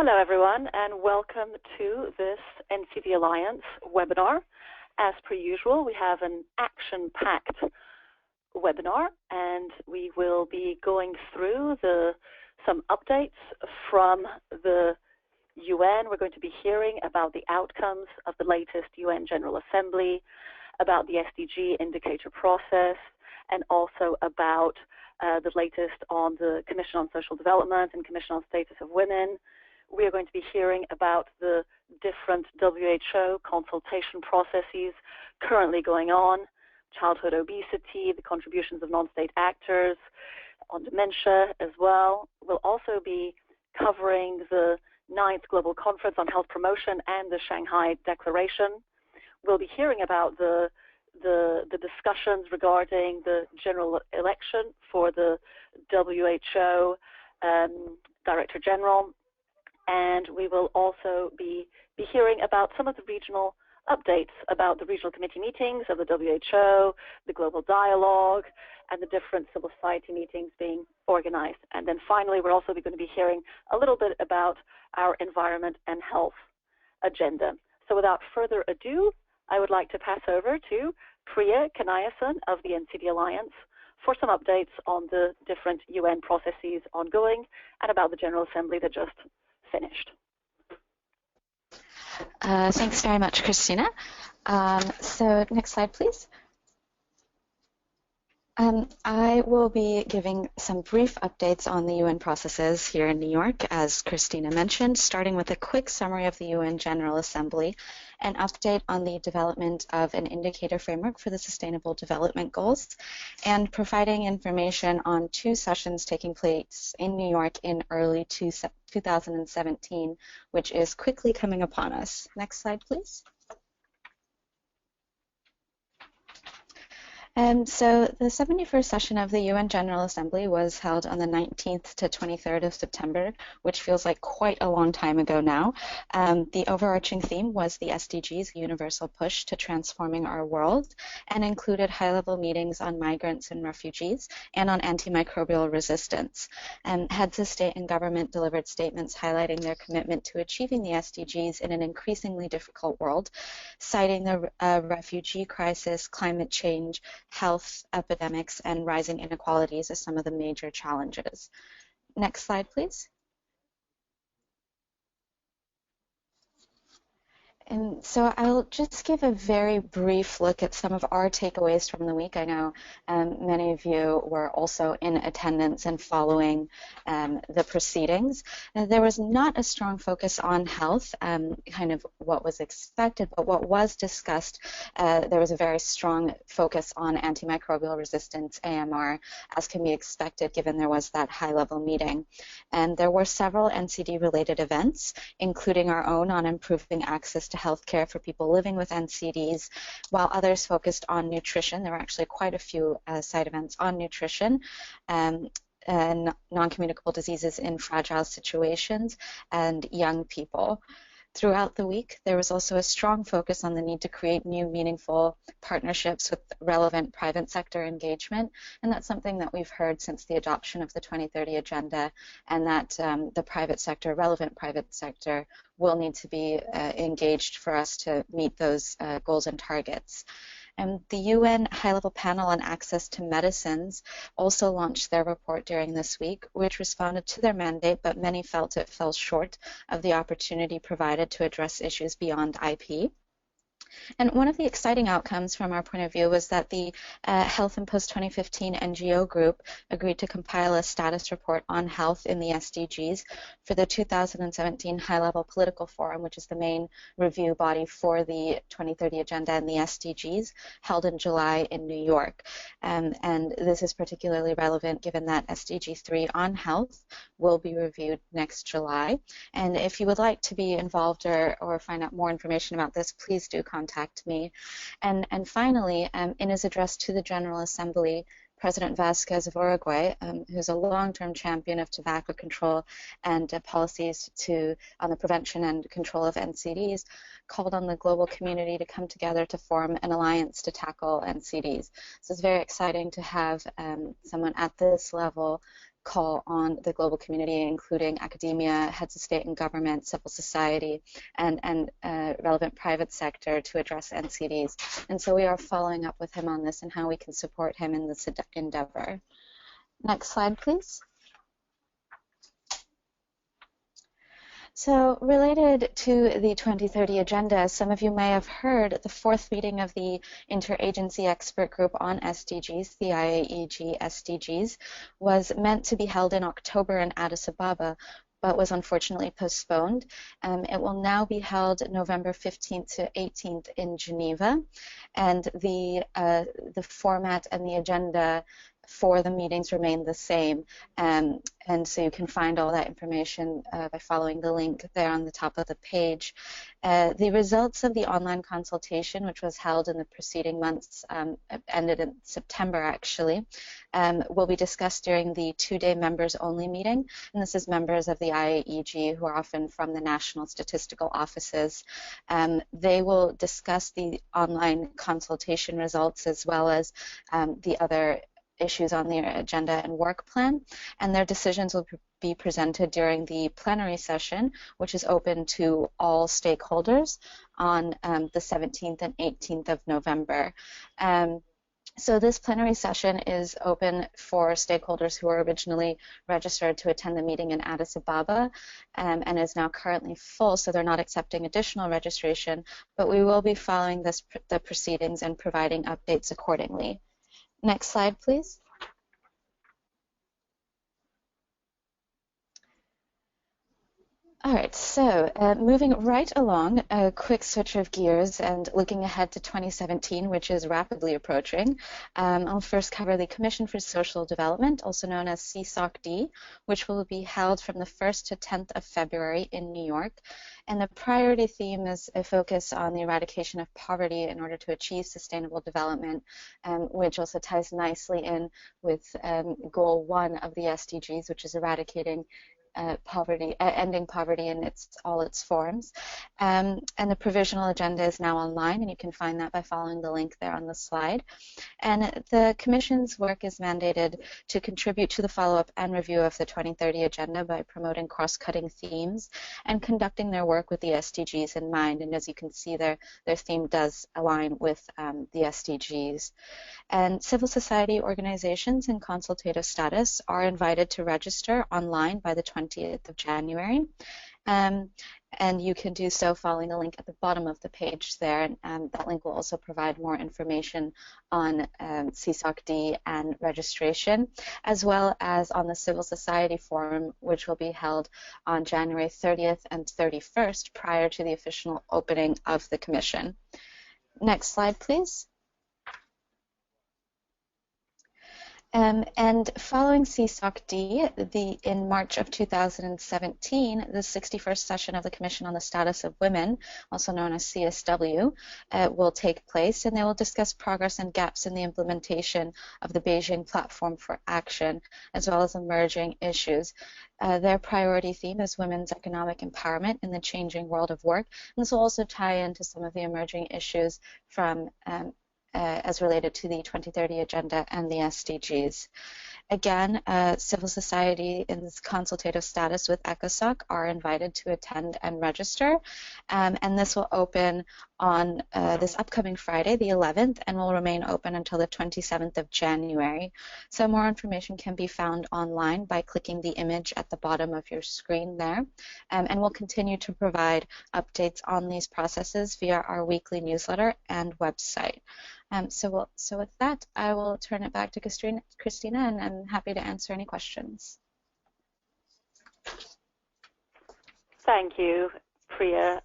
Hello, everyone, and welcome to this NCD Alliance webinar. As per usual, we have an action-packed webinar, and we will be going through some updates from the UN. We're going to be hearing about the outcomes of the latest UN General Assembly, about the SDG indicator process, and also about the latest on the Commission on Social Development and Commission on Status of Women. We are going to be hearing about the different WHO consultation processes currently going on, childhood obesity, the contributions of non-state actors, on dementia as well. We'll also be covering the 9th Global Conference on Health Promotion and the Shanghai Declaration. We'll be hearing about the discussions regarding the general election for the WHO Director General. And we will also be hearing about some of the regional updates about the regional committee meetings of the WHO, the global dialogue, and the different civil society meetings being organized. And then finally, we're also going to be hearing a little bit about our environment and health agenda. So without further ado, I would like to pass over to Priya Kanayson of the NCD Alliance for some updates on the different UN processes ongoing and about the General Assembly that just finished. Thanks very much, Cristina. So next slide, please. I will be giving some brief updates on the UN processes here in New York, as Cristina mentioned, starting with a quick summary of the UN General Assembly, an update on the development of an indicator framework for the Sustainable Development Goals, and providing information on 2 sessions taking place in New York in early 2017, which is quickly coming upon us. Next slide, please. So the 71st session of the UN General Assembly was held on the 19th to 23rd of September, which feels like quite a long time ago now. The overarching theme was the SDGs, Universal Push to Transforming Our World, and included high-level meetings on migrants and refugees and on antimicrobial resistance. Heads of state and government delivered statements highlighting their commitment to achieving the SDGs in an increasingly difficult world, citing the refugee crisis, climate change, health epidemics, and rising inequalities as some of the major challenges. Next slide, please. And so I'll just give a very brief look at some of our takeaways from the week. I know many of you were also in attendance and following the proceedings. There was not a strong focus on health, kind of what was expected, but what was discussed, there was a very strong focus on antimicrobial resistance, AMR, as can be expected given there was that high-level meeting. And there were several NCD-related events, including our own on improving access to healthcare for people living with NCDs, while others focused on nutrition. There were actually quite a few side events on nutrition and non-communicable diseases in fragile situations and young people. Throughout the week, there was also a strong focus on the need to create new, meaningful partnerships with relevant private sector engagement, and that's something that we've heard since the adoption of the 2030 Agenda, and that the private sector, relevant private sector, will need to be engaged for us to meet those goals and targets. And the UN High-Level Panel on Access to Medicines also launched their report during this week, which responded to their mandate, but many felt it fell short of the opportunity provided to address issues beyond IP. And one of the exciting outcomes from our point of view was that the Health and Post-2015 NGO group agreed to compile a status report on health in the SDGs for the 2017 High-Level Political Forum, which is the main review body for the 2030 Agenda and the SDGs, held in July in New York. And this is particularly relevant given that SDG 3 on health will be reviewed next July. And if you would like to be involved or find out more information about this, please do contact me. And finally, in his address to the General Assembly, President Vasquez of Uruguay, who's a long-term champion of tobacco control and policies on the prevention and control of NCDs, called on the global community to come together to form an alliance to tackle NCDs. So it's very exciting to have someone at this level call on the global community, including academia, heads of state and government, civil society, and relevant private sector to address NCDs. And so we are following up with him on this and how we can support him in this endeavor. Next slide, please. So related to the 2030 agenda, some of you may have heard the fourth meeting of the Interagency Expert Group on SDGs, the IAEG SDGs, was meant to be held in October in Addis Ababa, but was unfortunately postponed. It will now be held November 15th to 18th in Geneva, and the format and the agenda for the meetings remain the same, and so you can find all that information by following the link there on the top of the page. The results of the online consultation, which was held in the preceding months, ended in September actually, will be discussed during the two-day members-only meeting, and this is members of the IAEG who are often from the national statistical offices. They will discuss the online consultation results as well as the other issues on their agenda and work plan, and their decisions will be presented during the plenary session, which is open to all stakeholders on the 17th and 18th of November. So this plenary session is open for stakeholders who were originally registered to attend the meeting in Addis Ababa, and is now currently full, so they're not accepting additional registration, but we will be following the proceedings and providing updates accordingly. Next slide, please. All right, so moving right along, a quick switch of gears and looking ahead to 2017, which is rapidly approaching. I'll first cover the Commission for Social Development, also known as CSOC-D, which will be held from the 1st to 10th of February in New York. And the priority theme is a focus on the eradication of poverty in order to achieve sustainable development, which also ties nicely in with Goal 1 of the SDGs, which is eradicating poverty, ending poverty in all its forms. And the provisional agenda is now online, and you can find that by following the link there on the slide. And the Commission's work is mandated to contribute to the follow-up and review of the 2030 agenda by promoting cross-cutting themes and conducting their work with the SDGs in mind. And as you can see, their theme does align with the SDGs. And civil society organizations in consultative status are invited to register online by the 20th of January. And you can do so following the link at the bottom of the page there. And that link will also provide more information on CSOC-D and registration, as well as on the Civil Society Forum, which will be held on January 30th and 31st prior to the official opening of the Commission. Next slide, please. And following CSOC-D, in March of 2017, the 61st session of the Commission on the Status of Women, also known as CSW, will take place, and they will discuss progress and gaps in the implementation of the Beijing Platform for Action, as well as emerging issues. Their priority theme is women's economic empowerment in the changing world of work, and this will also tie into some of the emerging issues from as related to the 2030 agenda and the SDGs. Again, civil society in this consultative status with ECOSOC are invited to attend and register, and this will open on this upcoming Friday, the 11th, and will remain open until the 27th of January. So more information can be found online by clicking the image at the bottom of your screen there, and we'll continue to provide updates on these processes via our weekly newsletter and website. So with that, I will turn it back to Cristina, and I'm happy to answer any questions. Thank you, Priya.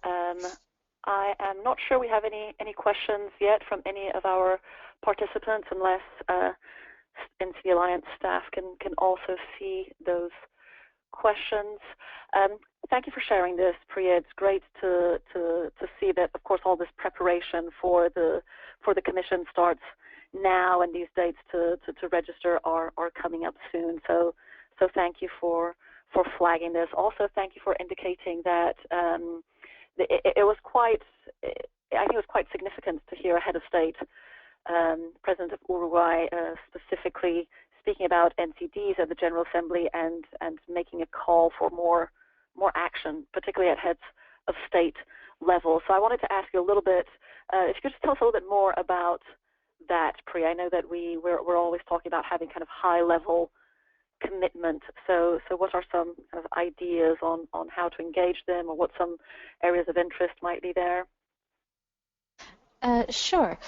I am not sure we have any questions yet from any of our participants, unless NCD Alliance staff can also see those questions. Thank you for sharing this, Priya. It's great to see that, of course, all this preparation for the Commission starts now, and these dates to register are coming up soon. So thank you for flagging this. Also, thank you for indicating that it was quite, I think it was quite significant to hear a head of state, President of Uruguay, specifically speaking about NCDs at the General Assembly and making a call for more action, particularly at heads of state level. So I wanted to ask you a little bit, if you could just tell us a little bit more about that, Priya. I know that we're always talking about having kind of high-level commitment. So what are some kind of ideas on how to engage them, or what some areas of interest might be there? Sure.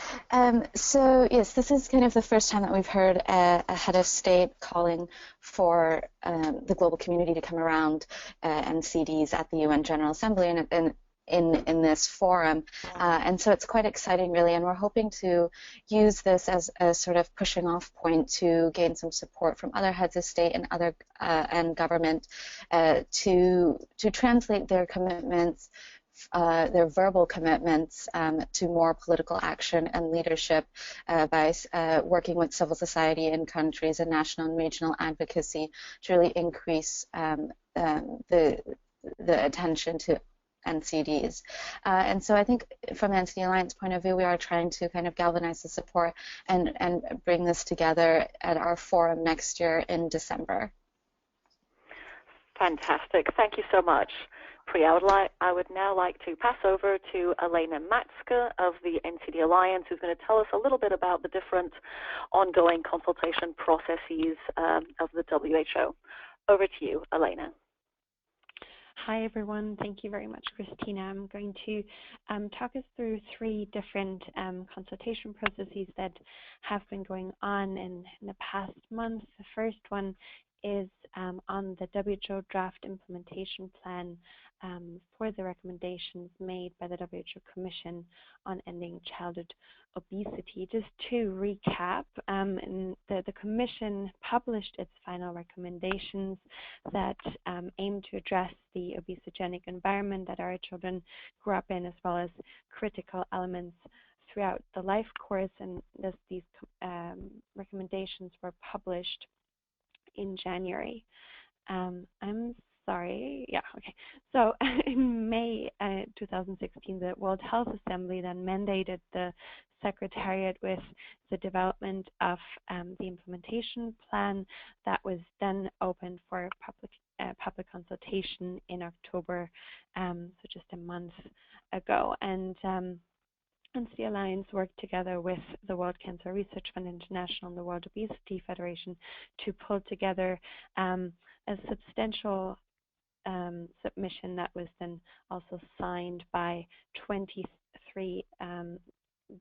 So yes, this is kind of the first time that we've heard a head of state calling for the global community to come around NCDs at the UN General Assembly and in this forum, and so it's quite exciting, really, and we're hoping to use this as a sort of pushing off point to gain some support from other heads of state and other and government to translate their commitments, their verbal commitments to more political action and leadership by working with civil society in countries and national and regional advocacy to really increase the attention to NCDs. And so I think from the NCD Alliance point of view, we are trying to kind of galvanize the support and bring this together at our forum next year in December. Fantastic. Thank you so much, Priya. I would now like to pass over to Alena Matzke of the NCD Alliance, who's going to tell us a little bit about the different ongoing consultation processes of the WHO. Over to you, Alena. Hi, everyone. Thank you very much, Cristina. I'm going to talk us through three different consultation processes that have been going on in the past month. The first one is on the WHO draft implementation plan for the recommendations made by the WHO Commission on ending childhood obesity. Just to recap, the Commission published its final recommendations that aim to address the obesogenic environment that our children grew up in, as well as critical elements throughout the life course, and these recommendations were published in January. So in May 2016, the World Health Assembly then mandated the Secretariat with the development of the implementation plan that was then opened for public consultation in October, so just a month ago. And NCD Alliance worked together with the World Cancer Research Fund International and the World Obesity Federation to pull together a substantial submission that was then also signed by 23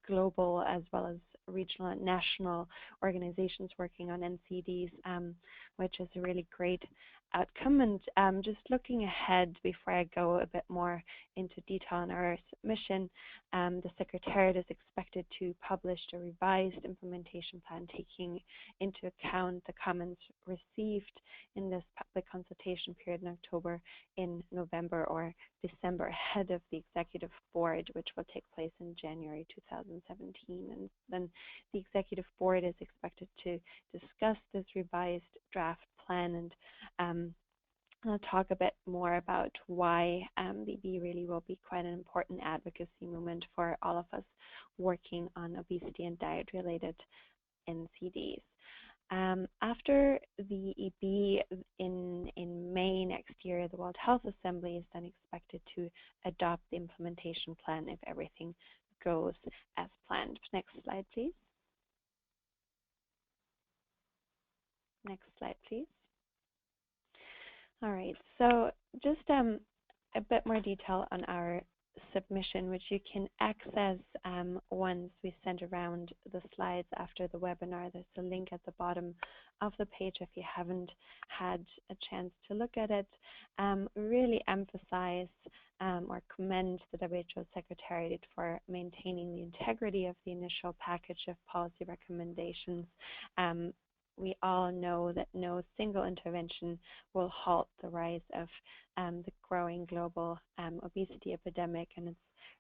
global as well as regional and national organizations working on NCDs, which is a really great outcome. And just looking ahead before I go a bit more into detail on our submission, the Secretariat is expected to publish a revised implementation plan taking into account the comments received in this public consultation period in October in November or December, ahead of the Executive Board, which will take place in January 2017. And then the Executive Board is expected to discuss this revised draft plan, and I'll talk a bit more about why the EB really will be quite an important advocacy movement for all of us working on obesity and diet-related NCDs. After the EB in May next year, the World Health Assembly is then expected to adopt the implementation plan if everything goes as planned. Next slide, please. Next slide, please. All right, so just a bit more detail on our submission, which you can access once we send around the slides after the webinar. There's a link at the bottom of the page if you haven't had a chance to look at it. Really emphasize or commend the WHO Secretariat for maintaining the integrity of the initial package of policy recommendations. We all know that no single intervention will halt the rise of the growing global obesity epidemic, and it's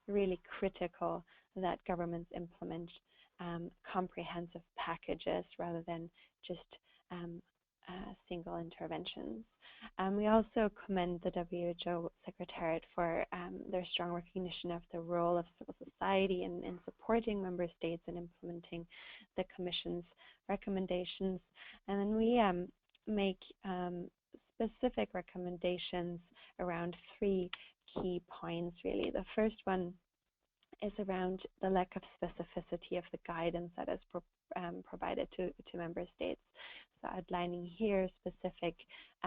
really critical that governments implement comprehensive packages rather than just single interventions. We also commend the WHO Secretariat for their strong recognition of the role of civil society in supporting member states in implementing the Commission's recommendations. And then we make specific recommendations around 3 key points, really. The first one is around the lack of specificity of the guidance that is provided to member states. So outlining here specific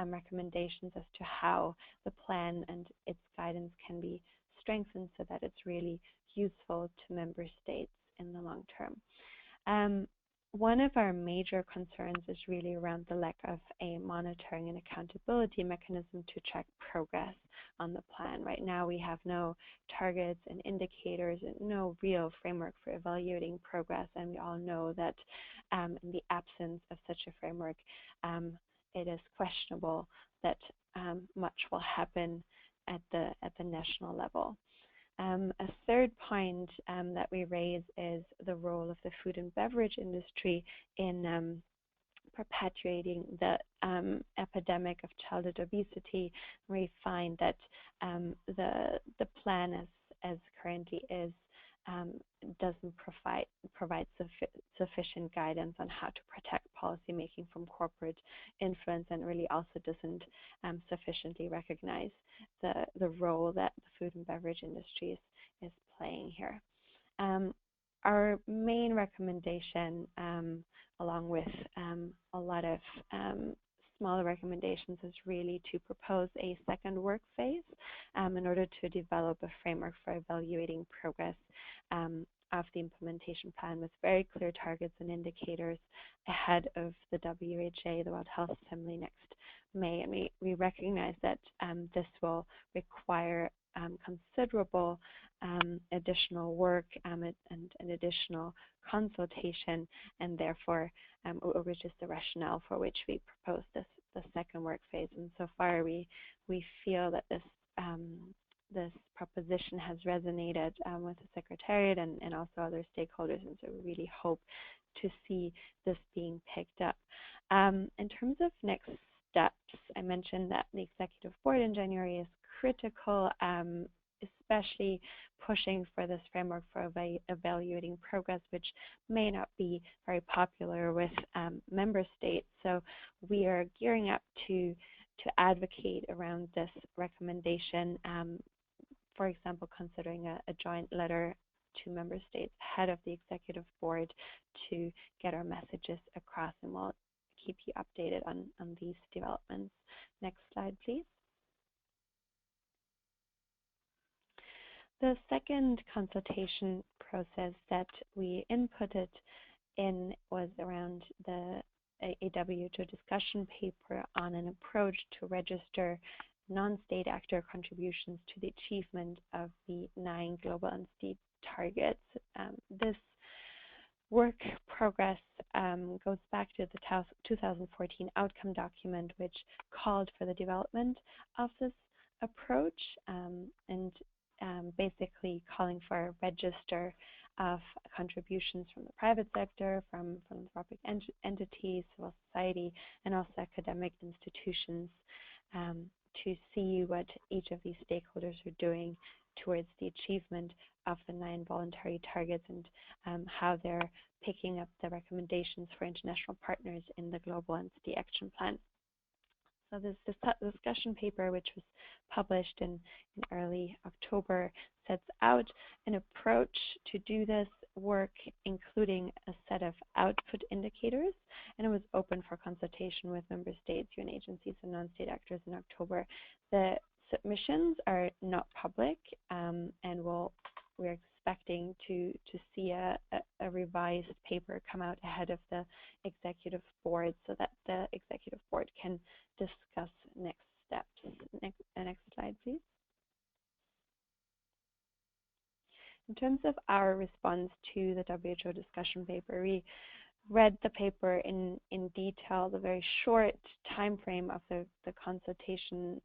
recommendations as to how the plan and its guidance can be strengthened so that it's really useful to member states in the long term. One of our major concerns is really around the lack of a monitoring and accountability mechanism to track progress on the plan. Right now, we have no targets and indicators and no real framework for evaluating progress, and we all know that in the absence of such a framework, it is questionable that much will happen at the national level. A third point that we raise is the role of the food and beverage industry in perpetuating the epidemic of childhood obesity. We find that the plan as currently is doesn't provide sufficient guidance on how to protect policymaking from corporate influence, and really also doesn't sufficiently recognize the role that the food and beverage industry is playing here. Our main recommendation, along with a lot of smaller recommendations, is really to propose a second work phase in order to develop a framework for evaluating progress of the implementation plan with very clear targets and indicators ahead of the WHA, the World Health Assembly, next May. And we recognize that this will require considerable additional work and additional consultation, and therefore which is the rationale for which we propose the second work phase. And so far we feel that this proposition has resonated with the Secretariat and also other stakeholders, and so we really hope to see this being picked up. In terms of next steps, I mentioned that the Executive Board in January is critical, especially pushing for this framework for evaluating progress, which may not be very popular with member states. So we are gearing up to advocate around this recommendation, for example, considering a joint letter to member states ahead of the Executive Board to get our messages across, and we'll keep you updated on these developments. Next slide, please. The second consultation process that we inputted in was around a WHO discussion paper on an approach to register non-state actor contributions to the achievement of the 9 global NCD targets. This work progress goes back to the 2014 outcome document, which called for the development of this approach and basically calling for a register of contributions from the private sector, from philanthropic entities, civil society, and also academic institutions to see what each of these stakeholders are doing towards the achievement of the 9 voluntary targets and how they're picking up the recommendations for international partners in the Global NCD Action Plan. So this discussion paper, which was published in early October, sets out an approach to do this work, including a set of output indicators, and it was open for consultation with member states, UN agencies, and non-state actors in October. The submissions are not public, and we're expecting to see a revised paper come out ahead of the Executive Board so that the Executive Board can discuss next steps. Next slide, please. In terms of our response to the WHO discussion paper, we read the paper in detail, the very short time frame of the consultation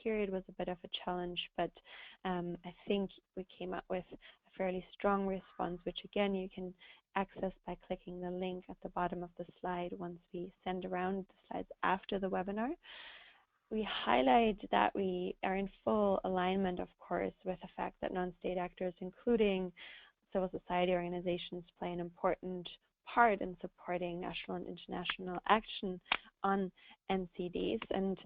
period was a bit of a challenge, but I think we came up with a fairly strong response, which again you can access by clicking the link at the bottom of the slide once we send around the slides after the webinar. We highlight that we are in full alignment, of course, with the fact that non-state actors, including civil society organizations, play an important part in supporting national and international action on NCDs. And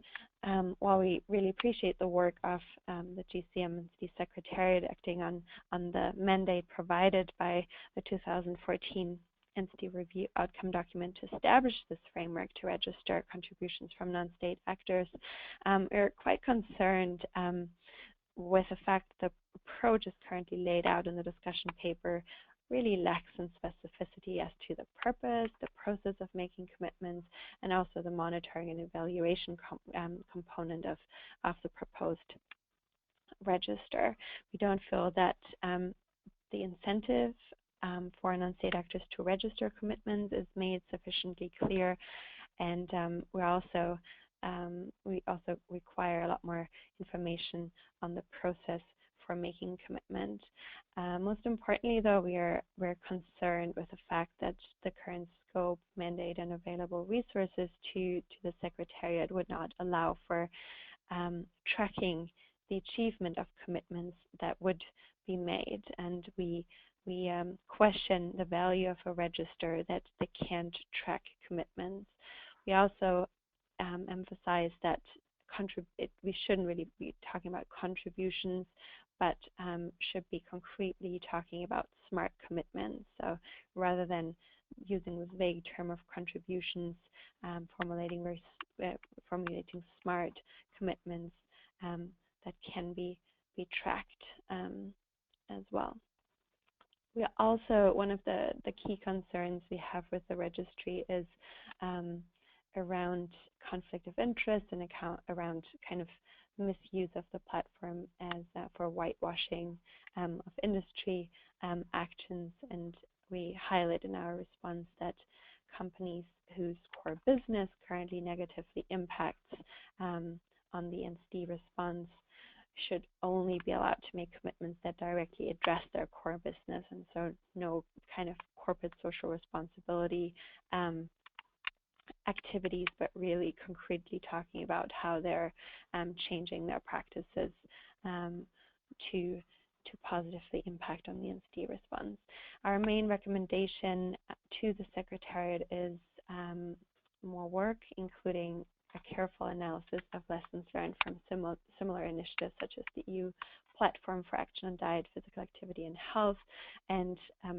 while we really appreciate the work of the GCM NCD Secretariat acting on the mandate provided by the 2014 NCD review outcome document to establish this framework to register contributions from non-state actors, we're quite concerned with the fact that the approach is currently laid out in the discussion paper really lacks in specificity as to the purpose, the process of making commitments, and also the monitoring and evaluation component of the proposed register. We don't feel that the incentive for non-state actors to register commitments is made sufficiently clear, and we also require a lot more information on the process for making commitment. Most importantly, though, we're concerned with the fact that the current scope, mandate, and available resources to the Secretariat would not allow for tracking the achievement of commitments that would be made, and we question the value of a register that they can't track commitments. We also emphasize that we shouldn't really be talking about contributions, but should be concretely talking about smart commitments. So rather than using this vague term of contributions, formulating smart commitments that can be tracked as well. We also, one of the key concerns we have with the registry is around conflict of interest and around kind of misuse of the platform as for whitewashing of industry actions. And we highlight in our response that companies whose core business currently negatively impacts on the NCD response should only be allowed to make commitments that directly address their core business, and so no kind of corporate social responsibility activities, but really concretely talking about how they're changing their practices to positively impact on the NCD response. Our main recommendation to the Secretariat is more work, including a careful analysis of lessons learned from similar initiatives such as the EU Platform for Action on Diet, Physical Activity and Health, and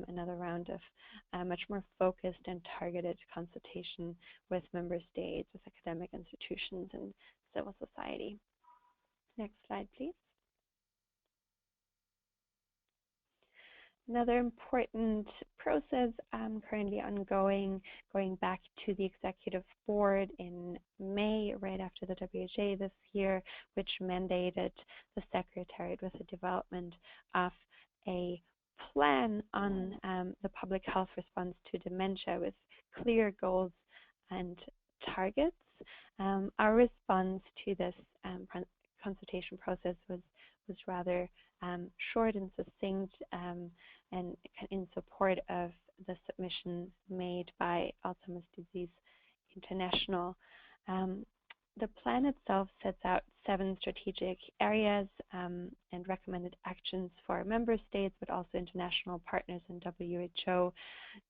another round of much more focused and targeted consultation with member states, with academic institutions and civil society. Next slide, please. Another important process currently ongoing, going back to the Executive Board in May, right after the WHA this year, which mandated the Secretariat with the development of a plan on the public health response to dementia with clear goals and targets. Our response to this consultation process was rather short and succinct, and in support of the submission made by Alzheimer's Disease International. The plan itself sets out 7 strategic areas and recommended actions for member states, but also international partners and WHO to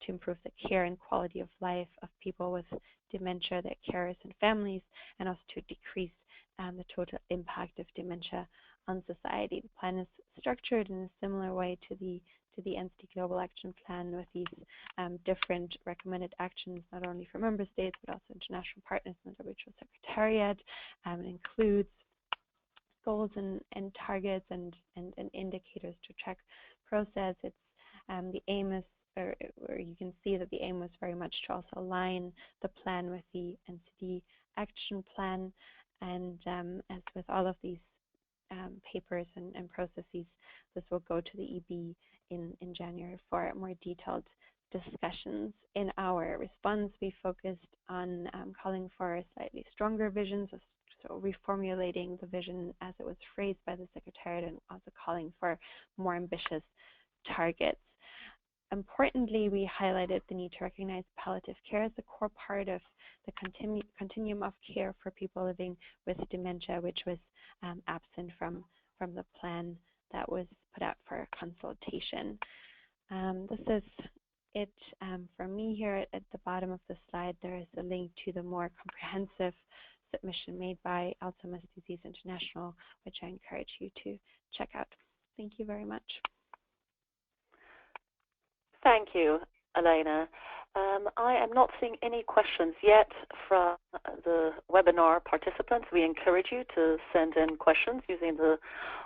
improve the care and quality of life of people with dementia, their carers and families, and also to decrease the total impact of dementia on society. The plan is structured in a similar way to the NCD Global Action Plan, with these different recommended actions, not only for member states, but also international partners and the WHO Secretariat. It includes goals and targets and indicators to track process. It's the aim is, or you can see that the aim was very much to also align the plan with the NCD action plan. And as with all of these papers and processes, this will go to the EB in January for more detailed discussions. In our response, we focused on calling for slightly stronger visions, so reformulating the vision as it was phrased by the Secretariat and also calling for more ambitious targets. Importantly, we highlighted the need to recognize palliative care as a core part of the continuum of care for people living with dementia, which was absent from the plan that was put out for consultation. This is it for me here. At the bottom of the slide, there is a link to the more comprehensive submission made by Alzheimer's Disease International, which I encourage you to check out. Thank you very much. Thank you, Alena. I am not seeing any questions yet from the webinar participants. We encourage you to send in questions using the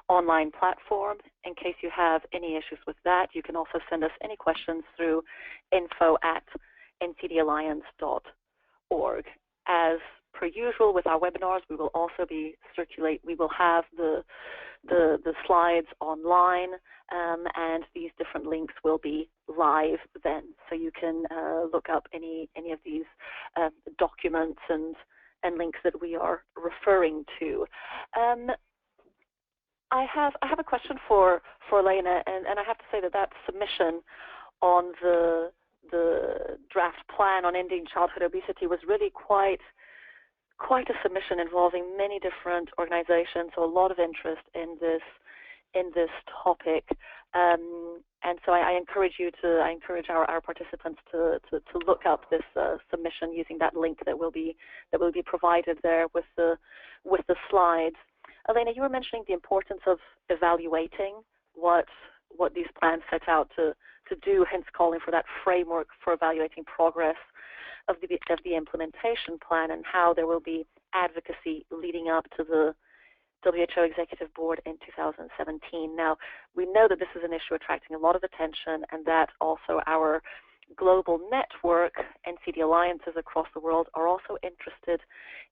online platform. In case you have any issues with that, you can also send us any questions through info@ncdalliance.org. As per usual with our webinars, we will also be we will have the slides online, and these different links will be live then, so you can look up any of these documents and links that we are referring to. I have a question for Alena, and I have to say that submission on the draft plan on ending childhood obesity was really quite a submission involving many different organizations, so a lot of interest in this topic. And so I encourage our participants to look up this submission using that link that will be provided there with the slides. Alena, you were mentioning the importance of evaluating what these plans set out to do, hence calling for that framework for evaluating progress of the implementation plan, and how there will be advocacy leading up to the WHO Executive Board in 2017. Now, we know that this is an issue attracting a lot of attention, and that also our global network, NCD alliances across the world, are also interested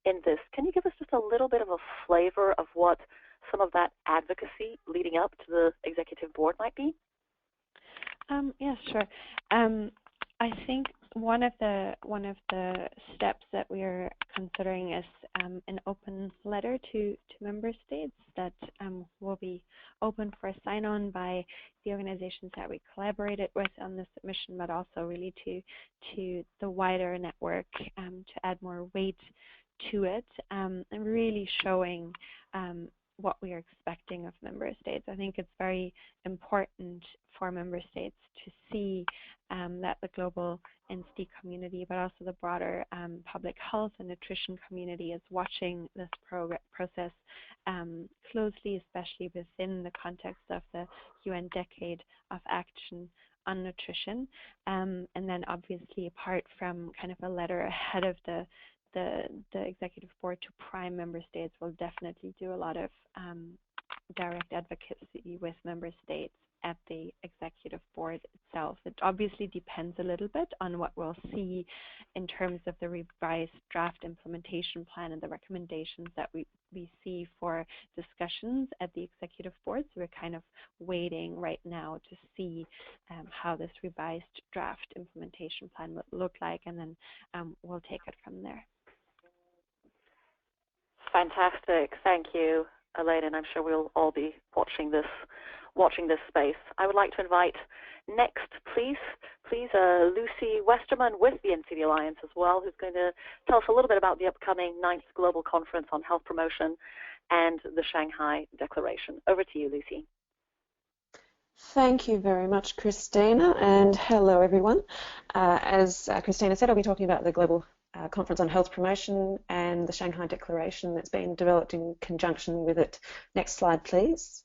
in this. Can you give us just a little bit of a flavor of what some of that advocacy leading up to the Executive Board might be? Yeah, sure. I think one of the steps that we are considering is an open letter to member states that will be open for sign-on by the organizations that we collaborated with on the submission, but also really to the wider network to add more weight to it, and really showing what we are expecting of member states. I think it's very important for member states to see that the global NCD community, but also the broader public health and nutrition community, is watching this process closely, especially within the context of the UN Decade of Action on Nutrition. And then obviously, apart from kind of a letter ahead of the Executive Board to prime member states, will definitely do a lot of direct advocacy with member states at the Executive Board itself. It obviously depends a little bit on what we'll see in terms of the revised draft implementation plan and the recommendations that we see for discussions at the Executive Board. So we're kind of waiting right now to see how this revised draft implementation plan will look like, and then we'll take it from there. Fantastic. Thank you, Alena, and I'm sure we'll all be watching this space. I would like to invite next, please, Lucy Westerman with the NCD Alliance as well, who's going to tell us a little bit about the upcoming 9th Global Conference on Health Promotion and the Shanghai Declaration. Over to you, Lucy. Thank you very much, Cristina, and hello, everyone. As Cristina said, I'll be talking about the Global Conference on Health Promotion and the Shanghai Declaration that's been developed in conjunction with it. Next slide, please.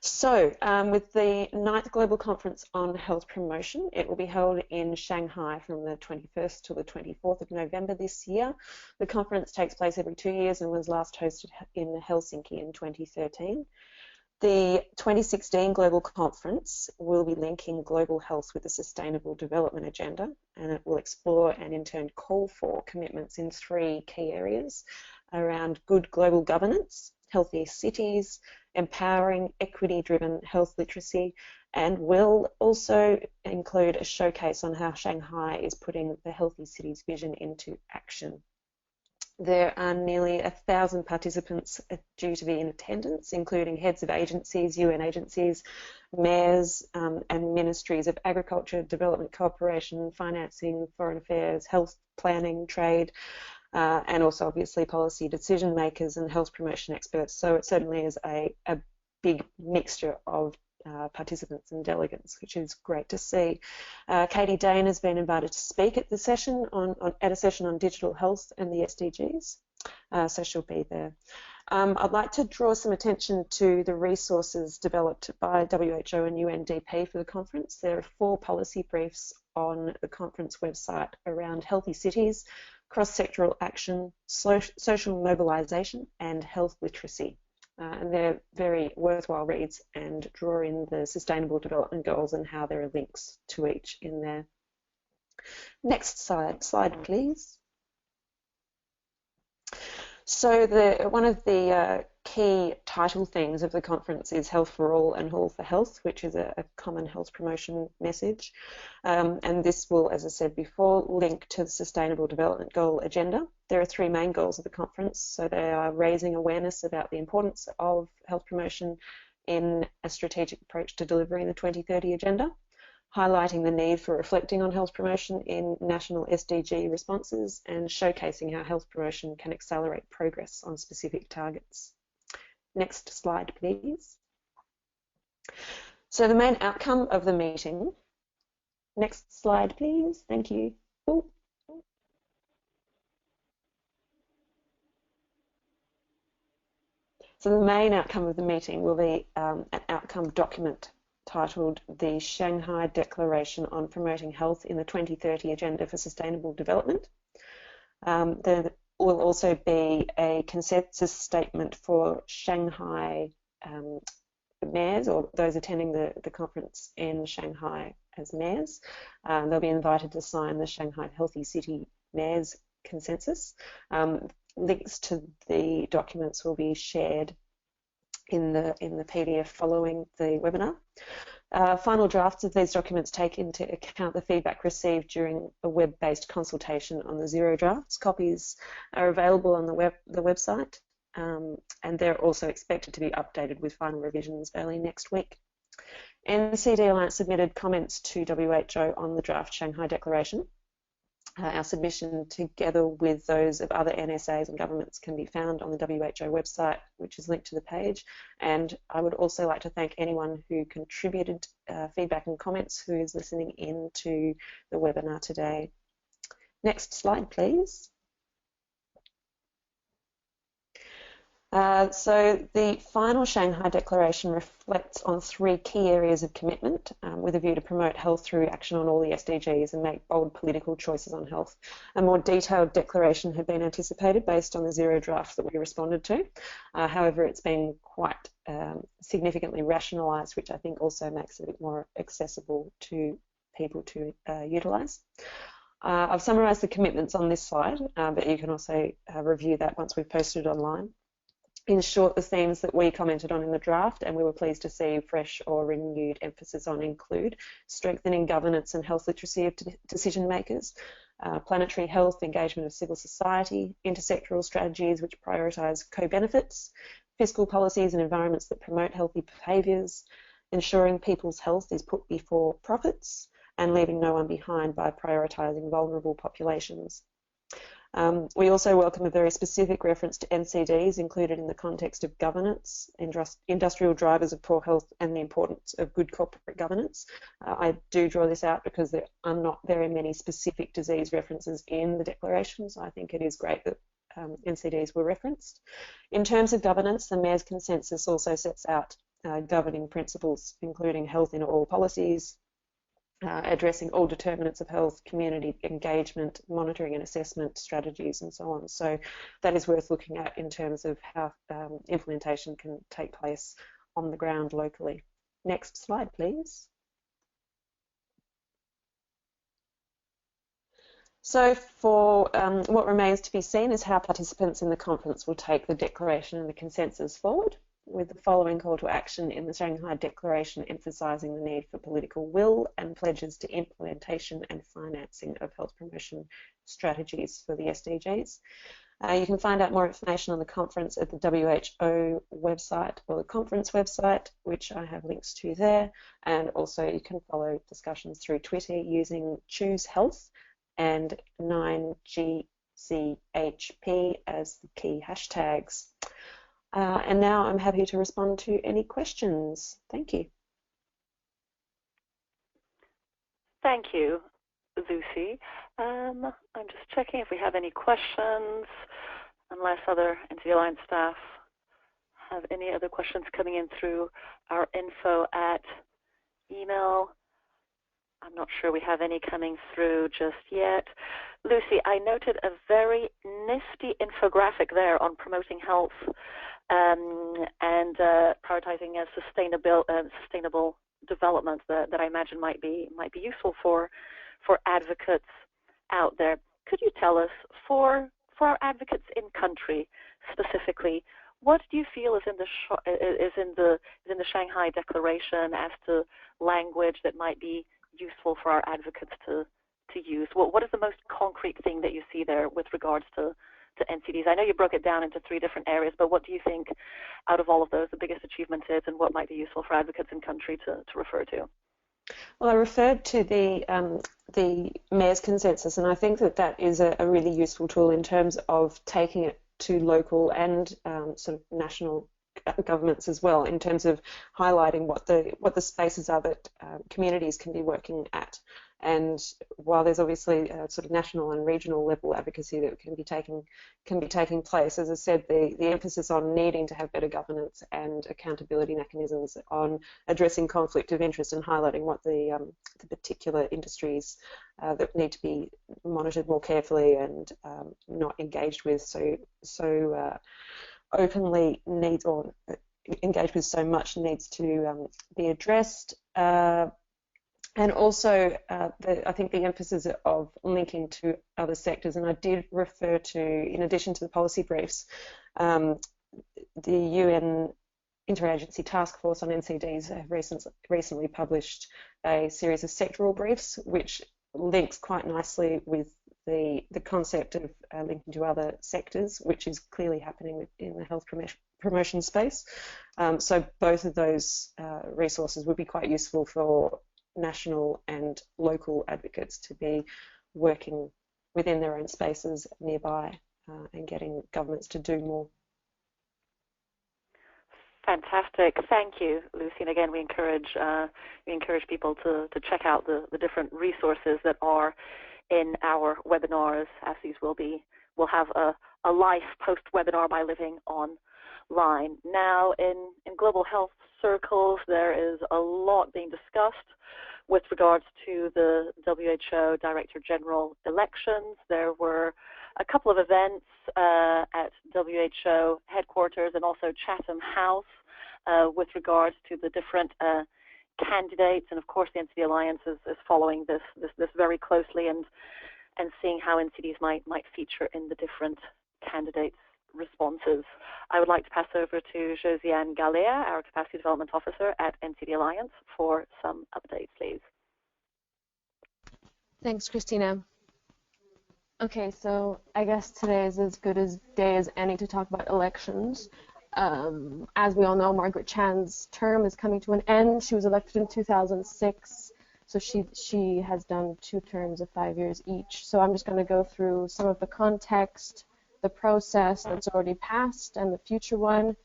So, with the 9th Global Conference on Health Promotion, it will be held in Shanghai from the 21st to the 24th of November this year. The conference takes place every 2 years and was last hosted in Helsinki in 2013. The 2016 Global Conference will be linking global health with the Sustainable Development Agenda, and it will explore and in turn call for commitments in 3 key areas around good global governance, healthy cities, empowering equity-driven health literacy, and will also include a showcase on how Shanghai is putting the Healthy Cities vision into action. There are nearly 1,000 participants due to be in attendance, including heads of agencies, UN agencies, mayors and ministries of agriculture, development cooperation, financing, foreign affairs, health planning, trade, and also obviously policy decision makers and health promotion experts. So it certainly is a big mixture of participants and delegates, which is great to see. Katie Dane has been invited to speak at the session at a session on digital health and the SDGs, so she'll be there. I'd like to draw some attention to the resources developed by WHO and UNDP for the conference. There are 4 policy briefs on the conference website around healthy cities, cross-sectoral action, social mobilisation and health literacy. And they're very worthwhile reads and draw in the Sustainable Development Goals and how there are links to each in there. Next slide please. So one of the key title things of the conference is Health for All and All for Health, which is a common health promotion message. And this will, as I said before, link to the Sustainable Development Goal agenda. There are 3 main goals of the conference. So they are raising awareness about the importance of health promotion in a strategic approach to delivering the 2030 agenda, highlighting the need for reflecting on health promotion in national SDG responses, and showcasing how health promotion can accelerate progress on specific targets. Next slide, please. So the main outcome of the meeting. Next slide, please. Thank you. Ooh. So the main outcome of the meeting will be an outcome document titled the Shanghai Declaration on Promoting Health in the 2030 Agenda for Sustainable Development. There will also be a consensus statement for Shanghai mayors, or those attending the conference in Shanghai as mayors. They'll be invited to sign the Shanghai Healthy City Mayors Consensus. Links to the documents will be shared in the PDF following the webinar. Final drafts of these documents take into account the feedback received during a web-based consultation on the 0 drafts. Copies are available on the website, and they're also expected to be updated with final revisions early next week. NCD Alliance submitted comments to WHO on the draft Shanghai Declaration. Our submission, together with those of other NSAs and governments, can be found on the WHO website, which is linked to the page. And I would also like to thank anyone who contributed feedback and comments who is listening in to the webinar today. Next slide, please. So the final Shanghai Declaration reflects on 3 key areas of commitment with a view to promote health through action on all the SDGs and make bold political choices on health. A more detailed declaration had been anticipated based on the 0 draft that we responded to. However, it's been quite significantly rationalised, which I think also makes it a bit more accessible to people to utilise. I've summarised the commitments on this slide, but you can also review that once we've posted it online. In short, the themes that we commented on in the draft and we were pleased to see fresh or renewed emphasis on include strengthening governance and health literacy of decision makers, planetary health, engagement of civil society, intersectoral strategies which prioritise co-benefits, fiscal policies and environments that promote healthy behaviours, ensuring people's health is put before profits, and leaving no one behind by prioritising vulnerable populations. We also welcome a very specific reference to NCDs included in the context of governance, industrial drivers of poor health, and the importance of good corporate governance. I do draw this out because there are not very many specific disease references in the declaration, so I think it is great that NCDs were referenced. In terms of governance, the Mayor's Consensus also sets out governing principles, including health in all policies, addressing all determinants of health, community engagement, monitoring and assessment strategies, and so on. So that is worth looking at in terms of how implementation can take place on the ground locally. Next slide, please. So for what remains to be seen is how participants in the conference will take the declaration and the consensus forward, with the following call to action in the Shanghai Declaration emphasising the need for political will and pledges to implementation and financing of health promotion strategies for the SDGs. You can find out more information on the conference at the WHO website or the conference website, which I have links to there. And also you can follow discussions through Twitter using Choose Health and 9GCHP as the key hashtags. And now I'm happy to respond to any questions. Thank you. Thank you, Lucy. I'm just checking if we have any questions, unless other NCD Alliance staff have any other questions coming in through our info at email. I'm not sure we have any coming through just yet. Lucy, I noted a very nifty infographic there on promoting health and prioritizing a sustainable development that I imagine might be useful for advocates out there. Could you tell us, for our advocates in country specifically, what do you feel is in the Shanghai Declaration as to language that might be useful for our advocates to use? What is the most concrete thing that you see there with regards to NCDs? I know you broke it down into 3 different areas, but what do you think out of all of those the biggest achievement is, and what might be useful for advocates in country to refer to? Well, I referred to the Mayor's Consensus, and I think that is a really useful tool in terms of taking it to local and sort of national governments as well, in terms of highlighting what the spaces are that communities can be working at. And while there's obviously a sort of national and regional level advocacy that can be taking place, as I said, the emphasis on needing to have better governance and accountability mechanisms on addressing conflict of interest and highlighting what the particular industries that need to be monitored more carefully and not engaged with so openly needs, or engaged with so much, needs to be addressed. And also, I think the emphasis of linking to other sectors, and I did refer to, in addition to the policy briefs, the UN Interagency Task Force on NCDs have recently published a series of sectoral briefs, which links quite nicely with the concept of linking to other sectors, which is clearly happening in the health promotion space. So both of those resources would be quite useful for national and local advocates to be working within their own spaces nearby and getting governments to do more. Fantastic. Thank you, Lucy. And again, we encourage people to check out the different resources that are in our webinars, as these will have a life post-webinar by living online. Now, in global health circles, there is a lot being discussed with regards to the WHO Director General elections. There were a couple of events at WHO headquarters and also Chatham House with regards to the different candidates, and of course the NCD Alliance is following this very closely and seeing how NCDs might feature in the different candidates' responses. I would like to pass over to Josianne Galea, our Capacity Development Officer at NCD Alliance, for some updates, please. Thanks, Cristina. Okay, so I guess today is as good a day as any to talk about elections. As we all know, Margaret Chan's term is coming to an end. She was elected in 2006, so she has done 2 terms of 5 years each. So I'm just going to go through some of the context, the process that's already passed and the future one,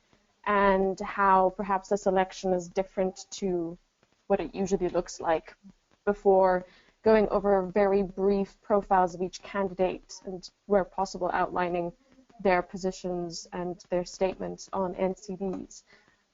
and how perhaps this election is different to what it usually looks like, before going over very brief profiles of each candidate and, where possible, outlining their positions and their statements on NCDs.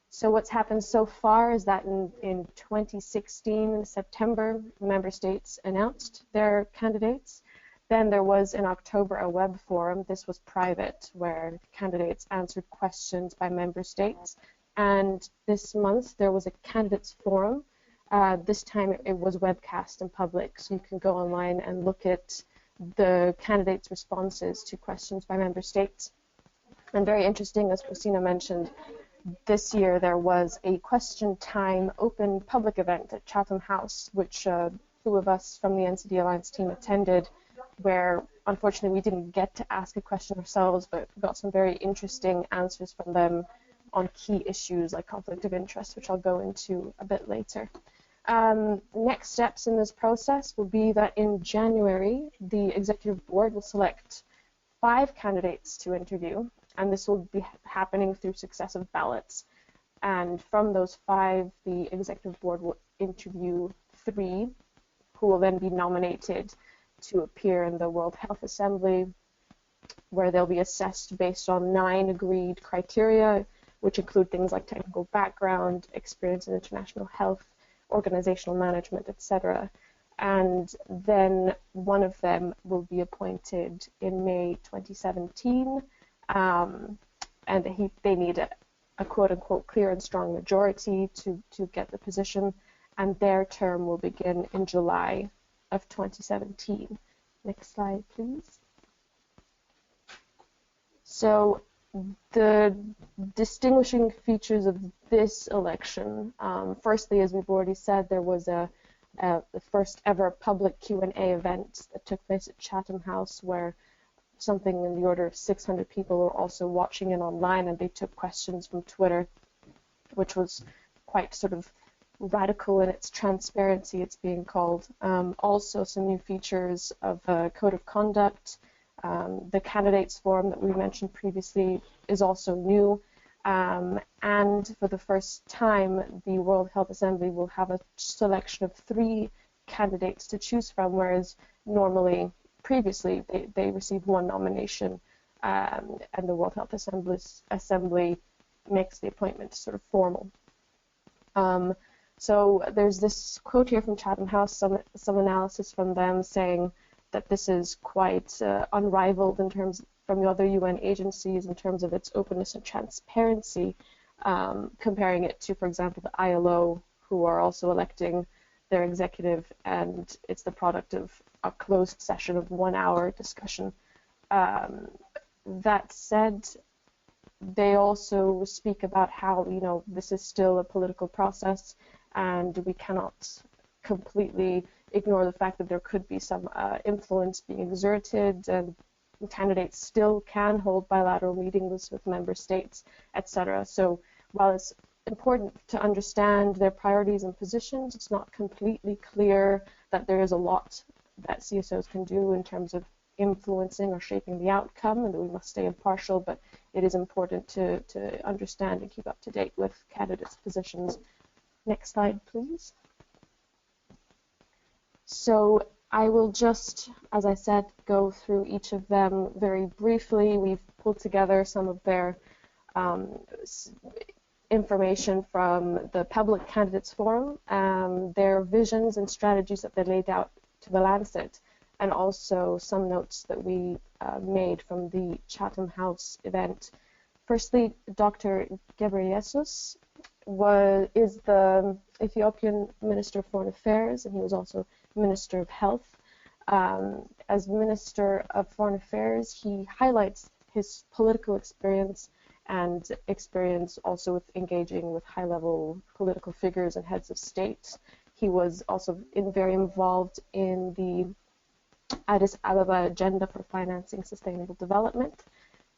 So what's happened so far is that in 2016, in September, member states announced their candidates. Then there was, in October, a web forum. This was private, where candidates answered questions by member states. And this month, there was a candidates forum. This time, it was webcast and public, so you can go online and look at the candidates' responses to questions by member states. And very interesting, as Cristina mentioned, this year there was a question time open public event at Chatham House, which 2 of us from the NCD Alliance team attended, where unfortunately, we didn't get to ask a question ourselves, but got some very interesting answers from them on key issues like conflict of interest, which I'll go into a bit later. Next steps in this process will be that in January, the executive board will select 5 candidates to interview, and this will be happening through successive ballots. And from those 5, the executive board will interview 3 who will then be nominated to appear in the World Health Assembly, where they'll be assessed based on 9 agreed criteria, which include things like technical background, experience in international health, organizational management, etc. And then one of them will be appointed in May 2017, and they need a quote-unquote clear and strong majority to get the position, and their term will begin in July of 2017. Next slide, please. So the distinguishing features of this election, firstly, as we've already said, there was the first ever public Q&A event that took place at Chatham House, where something in the order of 600 people were also watching it online, and they took questions from Twitter, which was quite sort of radical in its transparency, it's being called. Also some new features of a code of conduct. The candidates forum that we mentioned previously is also new, and for the first time the World Health Assembly will have a selection of 3 candidates to choose from, whereas normally previously they received 1 nomination, and the World Health Assembly makes the appointment sort of formal. So there's this quote here from Chatham House, some analysis from them saying that this is quite unrivaled in terms from the other UN agencies in terms of its openness and transparency, comparing it to, for example, the ILO, who are also electing their executive, and it's the product of a closed session of 1-hour discussion. That said, they also speak about how, you know, this is still a political process, and we cannot completely ignore the fact that there could be some influence being exerted, and candidates still can hold bilateral meetings with member states, etc. So while it's important to understand their priorities and positions, it's not completely clear that there is a lot that CSOs can do in terms of influencing or shaping the outcome, and that we must stay impartial, but it is important to understand and keep up to date with candidates' positions. Next slide, please. So I will just, as I said, go through each of them very briefly. We've pulled together some of their information from the Public Candidates Forum, their visions and strategies that they laid out to the Lancet, and also some notes that we made from the Chatham House event. Firstly, Dr. Ghebreyesus is the Ethiopian Minister of Foreign Affairs, and he was also Minister of Health. As Minister of Foreign Affairs, he highlights his political experience and experience also with engaging with high-level political figures and heads of state. He was also very involved in the Addis Ababa Agenda for Financing Sustainable Development.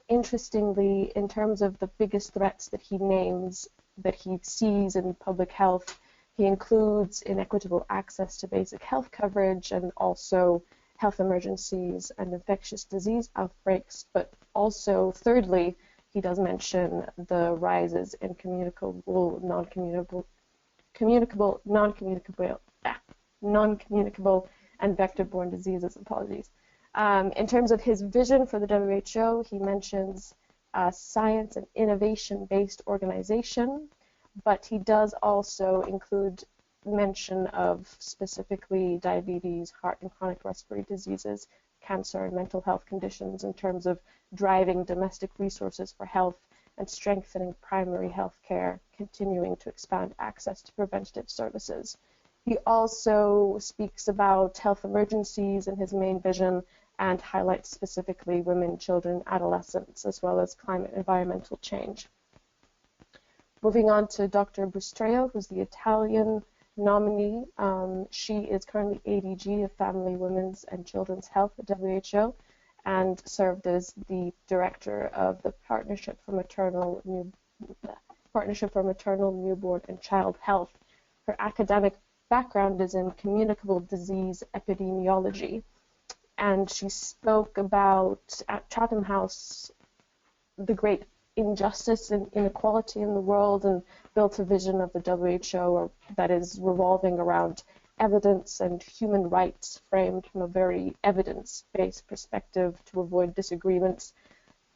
Interestingly, in terms of the biggest threats that he names, that he sees in public health, he includes inequitable access to basic health coverage and also health emergencies and infectious disease outbreaks, but also, thirdly, he does mention the rises in communicable, non-communicable, and vector-borne diseases. Apologies. In terms of his vision for the WHO, he mentions science and innovation-based organization, but he does also include mention of specifically diabetes, heart and chronic respiratory diseases, cancer and mental health conditions in terms of driving domestic resources for health and strengthening primary health care, continuing to expand access to preventative services. He also speaks about health emergencies in his main vision and highlights specifically women, children, adolescents, as well as climate and environmental change. Moving on to Dr. Bustreo, who's the Italian nominee. She is currently ADG of Family, Women's, and Children's Health at WHO, and served as the director of the Partnership for Maternal, Newborn, and Child Health. Her academic background is in communicable disease epidemiology, and she spoke about, at Chatham House, the great injustice and inequality in the world, and built a vision of the WHO that is revolving around evidence and human rights framed from a very evidence-based perspective to avoid disagreements.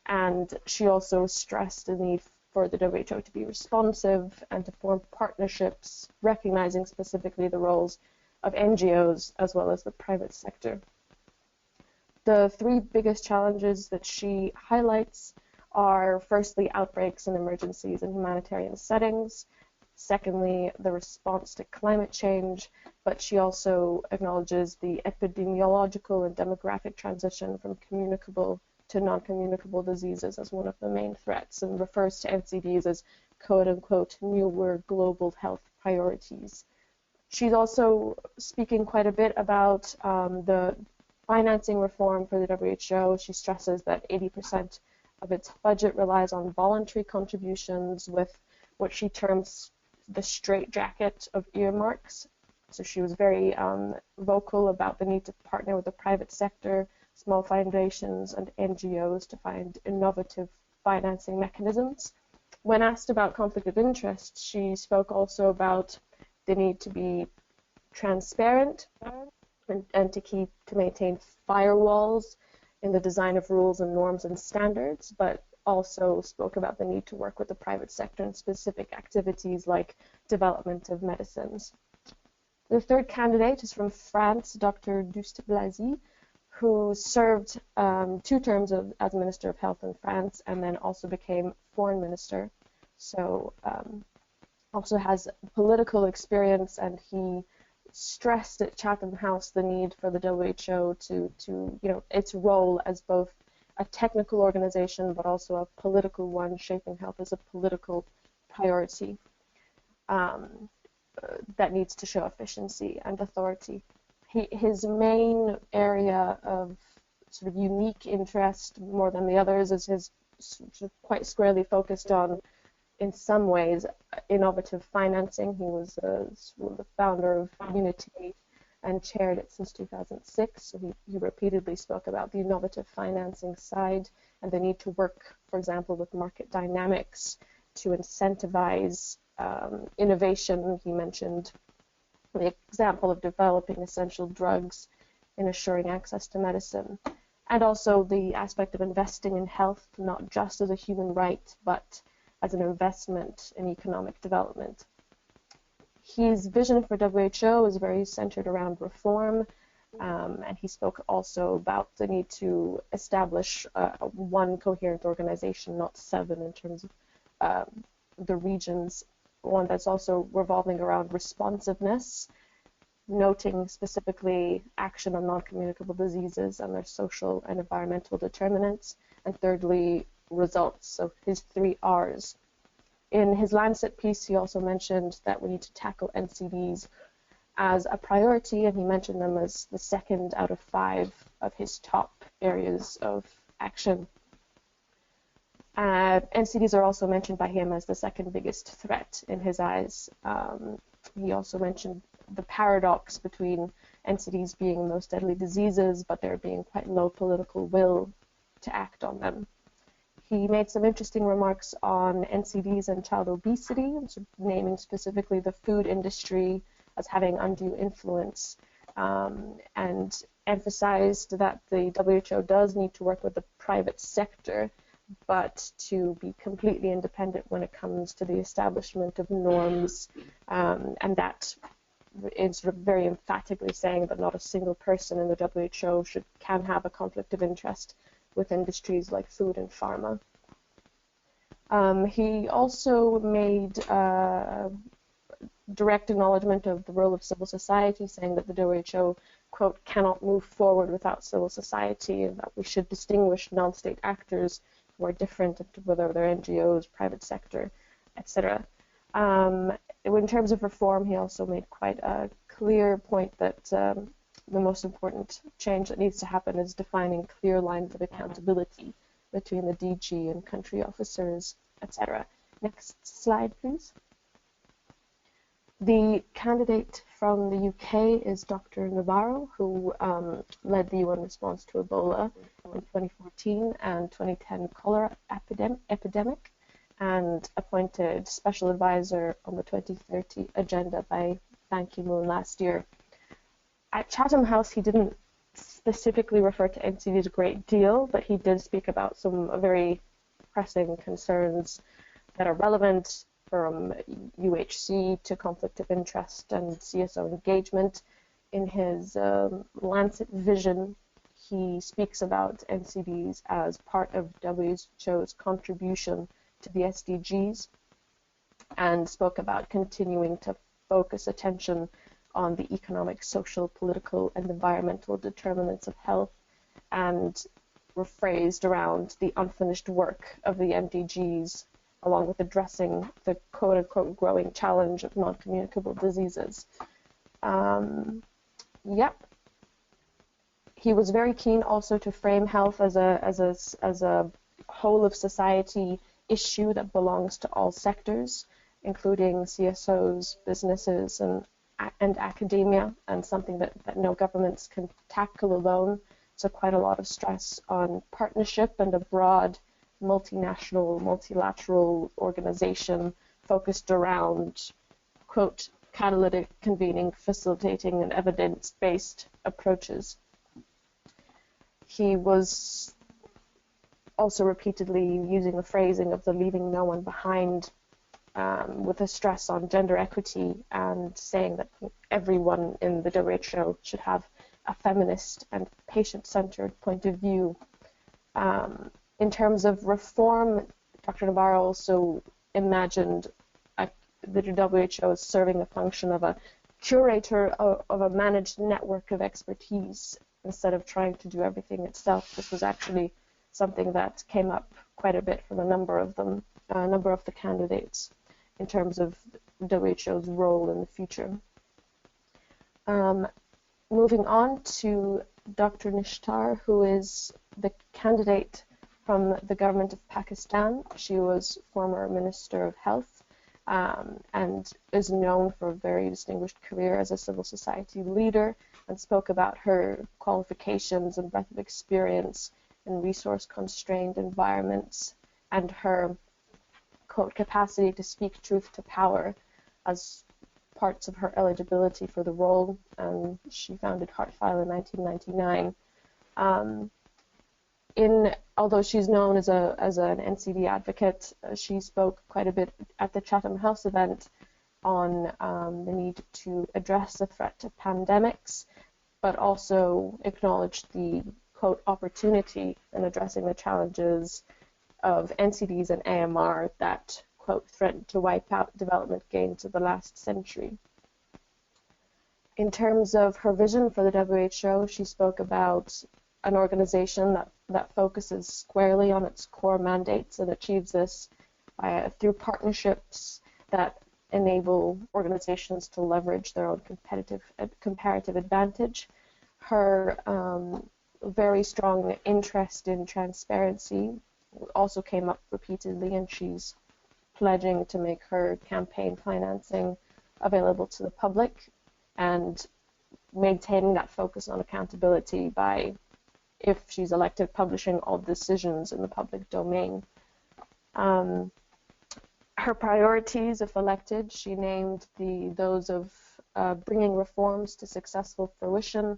And she also stressed the need for the WHO to be responsive and to form partnerships, recognizing specifically the roles of NGOs as well as the private sector. The three biggest challenges that she highlights are, firstly, outbreaks and emergencies in humanitarian settings. Secondly, the response to climate change, but she also acknowledges the epidemiological and demographic transition from communicable to non-communicable diseases as one of the main threats, and refers to NCDs as quote-unquote newer global health priorities. She's also speaking quite a bit about the financing reform for the WHO. She stresses that 80% of its budget relies on voluntary contributions, with what she terms the straitjacket of earmarks. So she was very vocal about the need to partner with the private sector, small foundations, and NGOs to find innovative financing mechanisms. When asked about conflict of interest, she spoke also about the need to be transparent and to maintain firewalls in the design of rules and norms and standards, but also spoke about the need to work with the private sector in specific activities like development of medicines. The third candidate is from France, Dr. Dust-Blazy, who served 2 terms as Minister of Health in France and then also became Foreign Minister. So also has political experience, and he stressed at Chatham House the need for the WHO to its role as both a technical organization but also a political one, shaping health as a political priority that needs to show efficiency and authority. His main area of sort of unique interest, more than the others, is his sort of quite squarely focused on, in some ways, innovative financing. He was the founder of Unity and chaired it since 2006. So he repeatedly spoke about the innovative financing side and the need to work, for example, with market dynamics to incentivize innovation. He mentioned the example of developing essential drugs in assuring access to medicine, and also the aspect of investing in health, not just as a human right, but as an investment in economic development. His vision for WHO is very centered around reform, and he spoke also about the need to establish one coherent organization, not 7 in terms of the regions, one that's also revolving around responsiveness, noting specifically action on non-communicable diseases and their social and environmental determinants, and thirdly, results, so his 3 R's. In his Lancet piece, he also mentioned that we need to tackle NCDs as a priority, and he mentioned them as the 2nd out of 5 of his top areas of action. NCDs are also mentioned by him as the 2nd biggest threat in his eyes. He also mentioned the paradox between NCDs being the most deadly diseases, but there being quite low political will to act on them. He made some interesting remarks on NCDs and child obesity, and sort of naming specifically the food industry as having undue influence, and emphasized that the WHO does need to work with the private sector, but to be completely independent when it comes to the establishment of norms, and that is sort of very emphatically saying that not a single person in the WHO can have a conflict of interest with industries like food and pharma. He also made direct acknowledgement of the role of civil society, saying that the WHO, quote, cannot move forward without civil society, and that we should distinguish non-state actors who are different, whether they're NGOs, private sector, etc. In terms of reform, he also made quite a clear point that the most important change that needs to happen is defining clear lines of accountability between the DG and country officers, etc. Next slide, please. The candidate from the UK is Dr. Navarro, who led the UN response to Ebola in 2014 and 2010 cholera epidemic, and appointed special advisor on the 2030 agenda by Ban Ki-moon last year. At Chatham House, he didn't specifically refer to NCDs a great deal, but he did speak about some very pressing concerns that are relevant, from UHC to conflict of interest and CSO engagement. In his Lancet vision, he speaks about NCDs as part of WHO's contribution to the SDGs, and spoke about continuing to focus attention on the economic, social, political, and environmental determinants of health, and rephrased around the unfinished work of the MDGs, along with addressing the quote-unquote growing challenge of non-communicable diseases. He was very keen also to frame health as a whole of society issue that belongs to all sectors, including CSOs, businesses, and academia, and something that no governments can tackle alone. So quite a lot of stress on partnership and a broad multinational, multilateral organization focused around, quote, catalytic convening, facilitating, and evidence-based approaches. He was also repeatedly using the phrasing of the leaving no one behind, with a stress on gender equity, and saying that everyone in the WHO should have a feminist and patient-centered point of view. In terms of reform, Dr. Navarro also imagined the WHO as serving the function of a curator of a managed network of expertise instead of trying to do everything itself. This was actually something that came up quite a bit from a number of them, a number of the candidates, in terms of WHO's role in the future. Moving on to Dr. Nishtar, who is the candidate from the government of Pakistan. She was former Minister of Health, and is known for a very distinguished career as a civil society leader, and spoke about her qualifications and breadth of experience in resource-constrained environments, and her, quote, capacity to speak truth to power as parts of her eligibility for the role. She founded Heartfile in 1999. Although she's known as an NCD advocate, she spoke quite a bit at the Chatham House event on the need to address the threat of pandemics, but also acknowledged the, quote, opportunity in addressing the challenges of NCDs and AMR that, quote, threaten to wipe out development gains of the last century. In terms of her vision for the WHO, she spoke about an organization that focuses squarely on its core mandates and achieves this through partnerships that enable organizations to leverage their own comparative advantage. Her very strong interest in transparency also came up repeatedly, and she's pledging to make her campaign financing available to the public, and maintaining that focus on accountability by, if she's elected, publishing all decisions in the public domain. Her priorities, if elected, she named those of bringing reforms to successful fruition,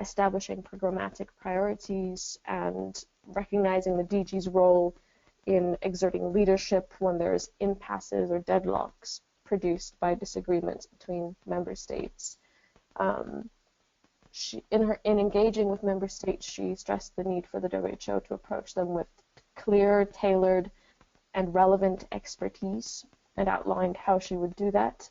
establishing programmatic priorities, and recognizing the DG's role in exerting leadership when there's impasses or deadlocks produced by disagreements between member states. In engaging with member states, she stressed the need for the WHO to approach them with clear, tailored, and relevant expertise, and outlined how she would do that.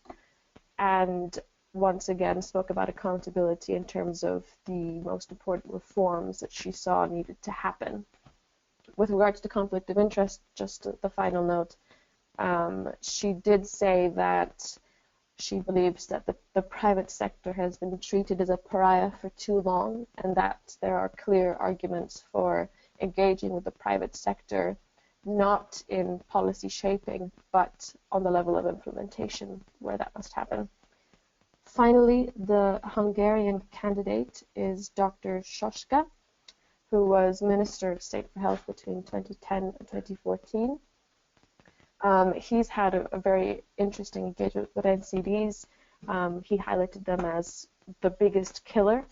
And once again spoke about accountability in terms of the most important reforms that she saw needed to happen. With regards to conflict of interest, just the final note, she did say that She believes that the private sector has been treated as a pariah for too long, and that there are clear arguments for engaging with the private sector, not in policy shaping, but on the level of implementation, where that must happen. Finally, the Hungarian candidate is Dr. Soska, who was Minister of State for Health between 2010 and 2014. He's had a very interesting engagement with NCDs. He highlighted them as the biggest killer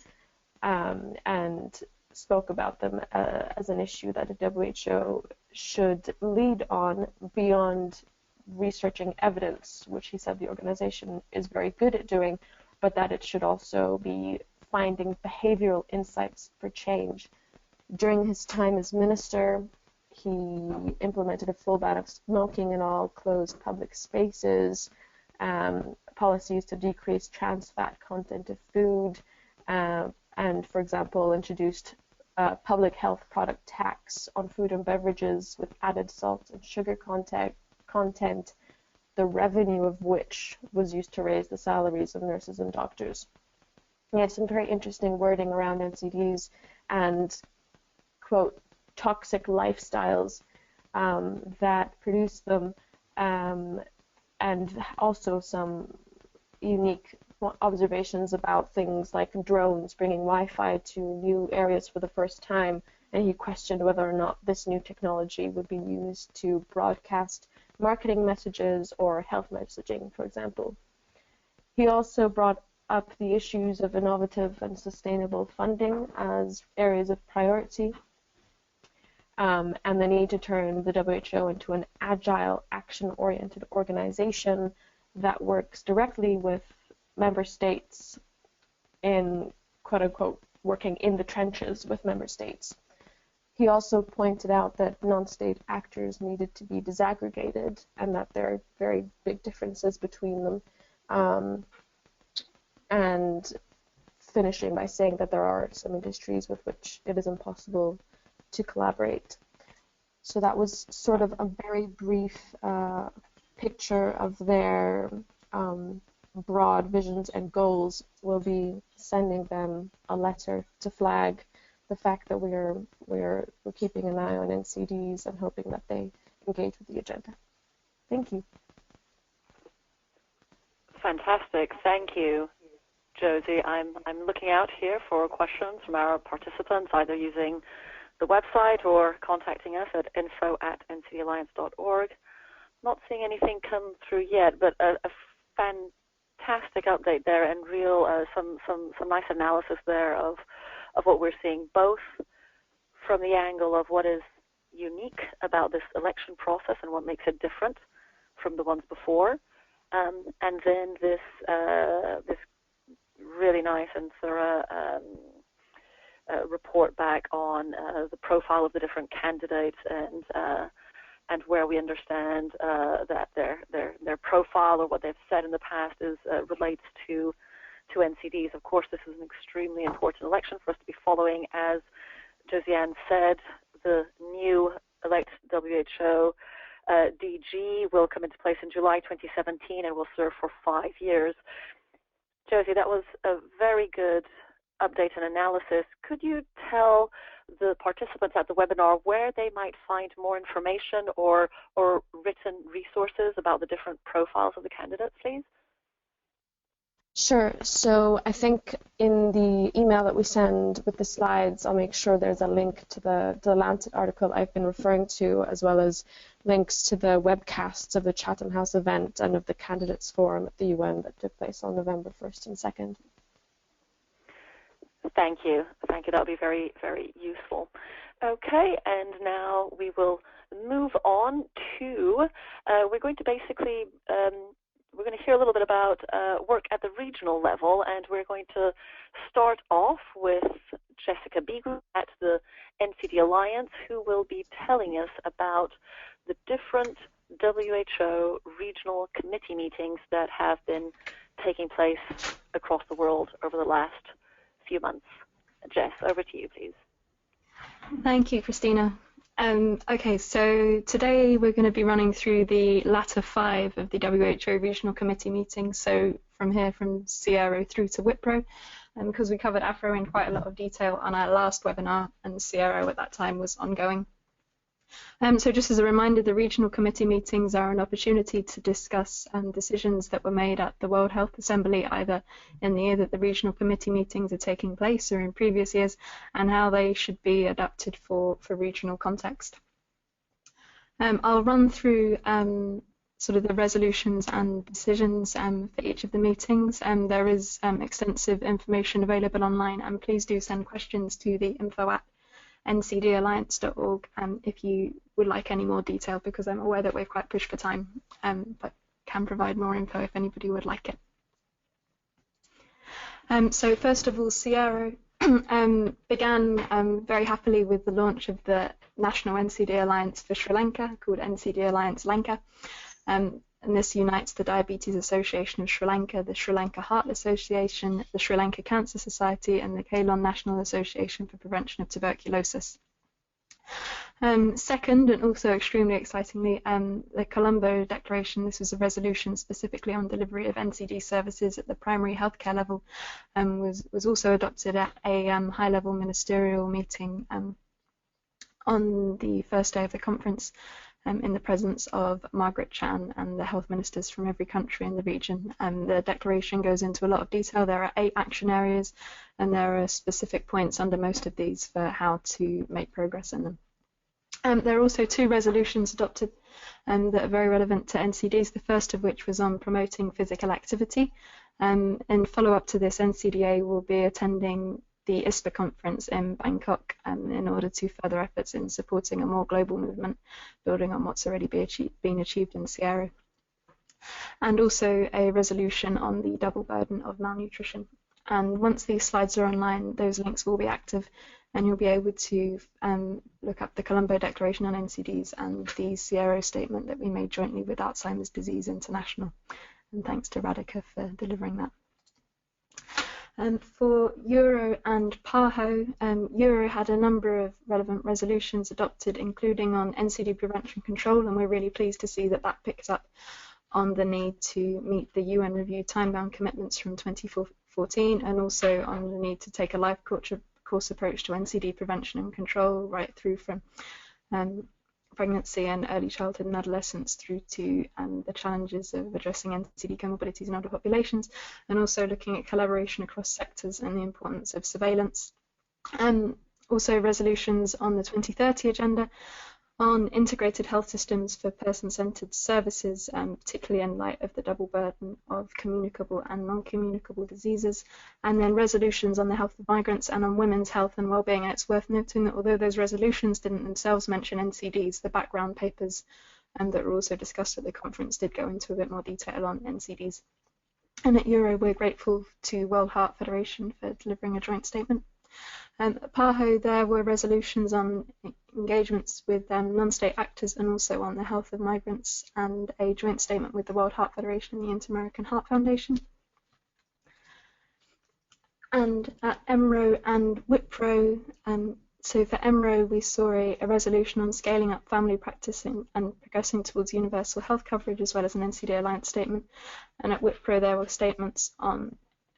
and spoke about them as an issue that the WHO should lead on beyond researching evidence, which he said the organization is very good at doing, but that it should also be finding behavioral insights for change. During his time as minister, he implemented a full ban of smoking in all closed public spaces, policies to decrease trans fat content of food, and, for example, introduced a public health product tax on food and beverages with added salt and sugar content, the revenue of which was used to raise the salaries of nurses and doctors. He had some very interesting wording around NCDs and, quote, toxic lifestyles that produce them, and also some unique observations about things like drones bringing Wi-Fi to new areas for the first time, and he questioned whether or not this new technology would be used to broadcast marketing messages or health messaging, for example. He also brought up the issues of innovative and sustainable funding as areas of priority, and the need to turn the WHO into an agile, action-oriented organization that works directly with member states in, quote-unquote, working in the trenches with member states. He also pointed out that non-state actors needed to be disaggregated and that there are very big differences between them, and finishing by saying that there are some industries with which it is impossible to collaborate. So that was sort of a very brief picture of their broad visions and goals. We'll be sending them a letter to flag the fact that we're keeping an eye on NCDs and hoping that they engage with the agenda. Thank you. Fantastic. Thank you, Josie. I'm looking out here for questions from our participants, either using the website or contacting us at info@ncdalliance.org. Not seeing anything come through yet, but a fantastic update there and real some nice analysis there of what we're seeing, both from the angle of what is unique about this election process and what makes it different from the ones before, and then this really nice and thorough report back on the profile of the different candidates and where we understand that their profile or what they've said in the past relates to NCDs. Of course, this is an extremely important election for us to be following. As Josianne said, the new elected WHO DG will come into place in July 2017 and will serve for 5 years. Josie, that was a very good update and analysis. Could you tell the participants at the webinar where they might find more information or written resources about the different profiles of the candidates, please? Sure. So I think in the email that we send with the slides, I'll make sure there's a link to the Lancet article I've been referring to, as well as links to the webcasts of the Chatham House event and of the Candidates Forum at the UN that took place on November 1st and 2nd. Thank you. Thank you. That will be very, very useful. Okay, and now we will move on to, we're going to basically, we're going to hear a little bit about work at the regional level, and we're going to start off with Jessica Beagley at the NCD Alliance, who will be telling us about the different WHO regional committee meetings that have been taking place across the world over the last few months. Jess, over to you, please. Thank you, Cristina. Okay, so today we're going to be running through the latter 5 of the WHO Regional Committee meetings, so from here from CRO through to WIPRO, because we covered AFRO in quite a lot of detail on our last webinar, and CRO at that time was ongoing. So just as a reminder, the Regional Committee meetings are an opportunity to discuss decisions that were made at the World Health Assembly, either in the year that the Regional Committee meetings are taking place or in previous years, and how they should be adapted for regional context. I'll run through sort of the resolutions and decisions for each of the meetings. There is extensive information available online, and please do send questions to the info@ncdalliance.org if you would like any more detail, because I'm aware that we're quite pushed for time, but can provide more info if anybody would like it. So first of all, CRO began very happily with the launch of the National NCD Alliance for Sri Lanka, called NCD Alliance Lanka. And this unites the Diabetes Association of Sri Lanka, the Sri Lanka Heart Association, the Sri Lanka Cancer Society, and the Ceylon National Association for Prevention of Tuberculosis. Second, and also extremely excitingly, the Colombo Declaration. This was a resolution specifically on delivery of NCD services at the primary healthcare level, was also adopted at a high-level ministerial meeting on the first day of the conference, in the presence of Margaret Chan and the health ministers from every country in the region. The declaration goes into a lot of detail. There are 8 action areas, and there are specific points under most of these for how to make progress in them. There are also 2 resolutions adopted that are very relevant to NCDs, the first of which was on promoting physical activity. In follow-up to this, NCDA will be attending the ISPA conference in Bangkok in order to further efforts in supporting a more global movement, building on what's already been achieved in Sierra. And also a resolution on the double burden of malnutrition. And once these slides are online, those links will be active, and you'll be able to look up the Colombo Declaration on NCDs and the Sierra statement that we made jointly with Alzheimer's Disease International. And thanks to Radhika for delivering that. For Euro and PAHO, Euro had a number of relevant resolutions adopted, including on NCD prevention control, and we're really pleased to see that that picks up on the need to meet the UN reviewed time-bound commitments from 2014, and also on the need to take a life course approach to NCD prevention and control, right through from pregnancy and early childhood and adolescence through to the challenges of addressing NCD comorbidities in older populations, and also looking at collaboration across sectors and the importance of surveillance. Also resolutions on the 2030 agenda on integrated health systems for person-centered services, particularly in light of the double burden of communicable and non-communicable diseases, and then resolutions on the health of migrants and on women's health and well-being. And it's worth noting that although those resolutions didn't themselves mention NCDs, the background papers that were also discussed at the conference did go into a bit more detail on NCDs. And at Euro, we're grateful to World Heart Federation for delivering a joint statement. At PAHO, there were resolutions on engagements with non-state actors and also on the health of migrants, and a joint statement with the World Heart Federation and the Inter-American Heart Foundation. And at EMRO and WIPRO, so for EMRO, we saw a resolution on scaling up family practicing and progressing towards universal health coverage, as well as an NCD Alliance statement. And at WIPRO, there were statements on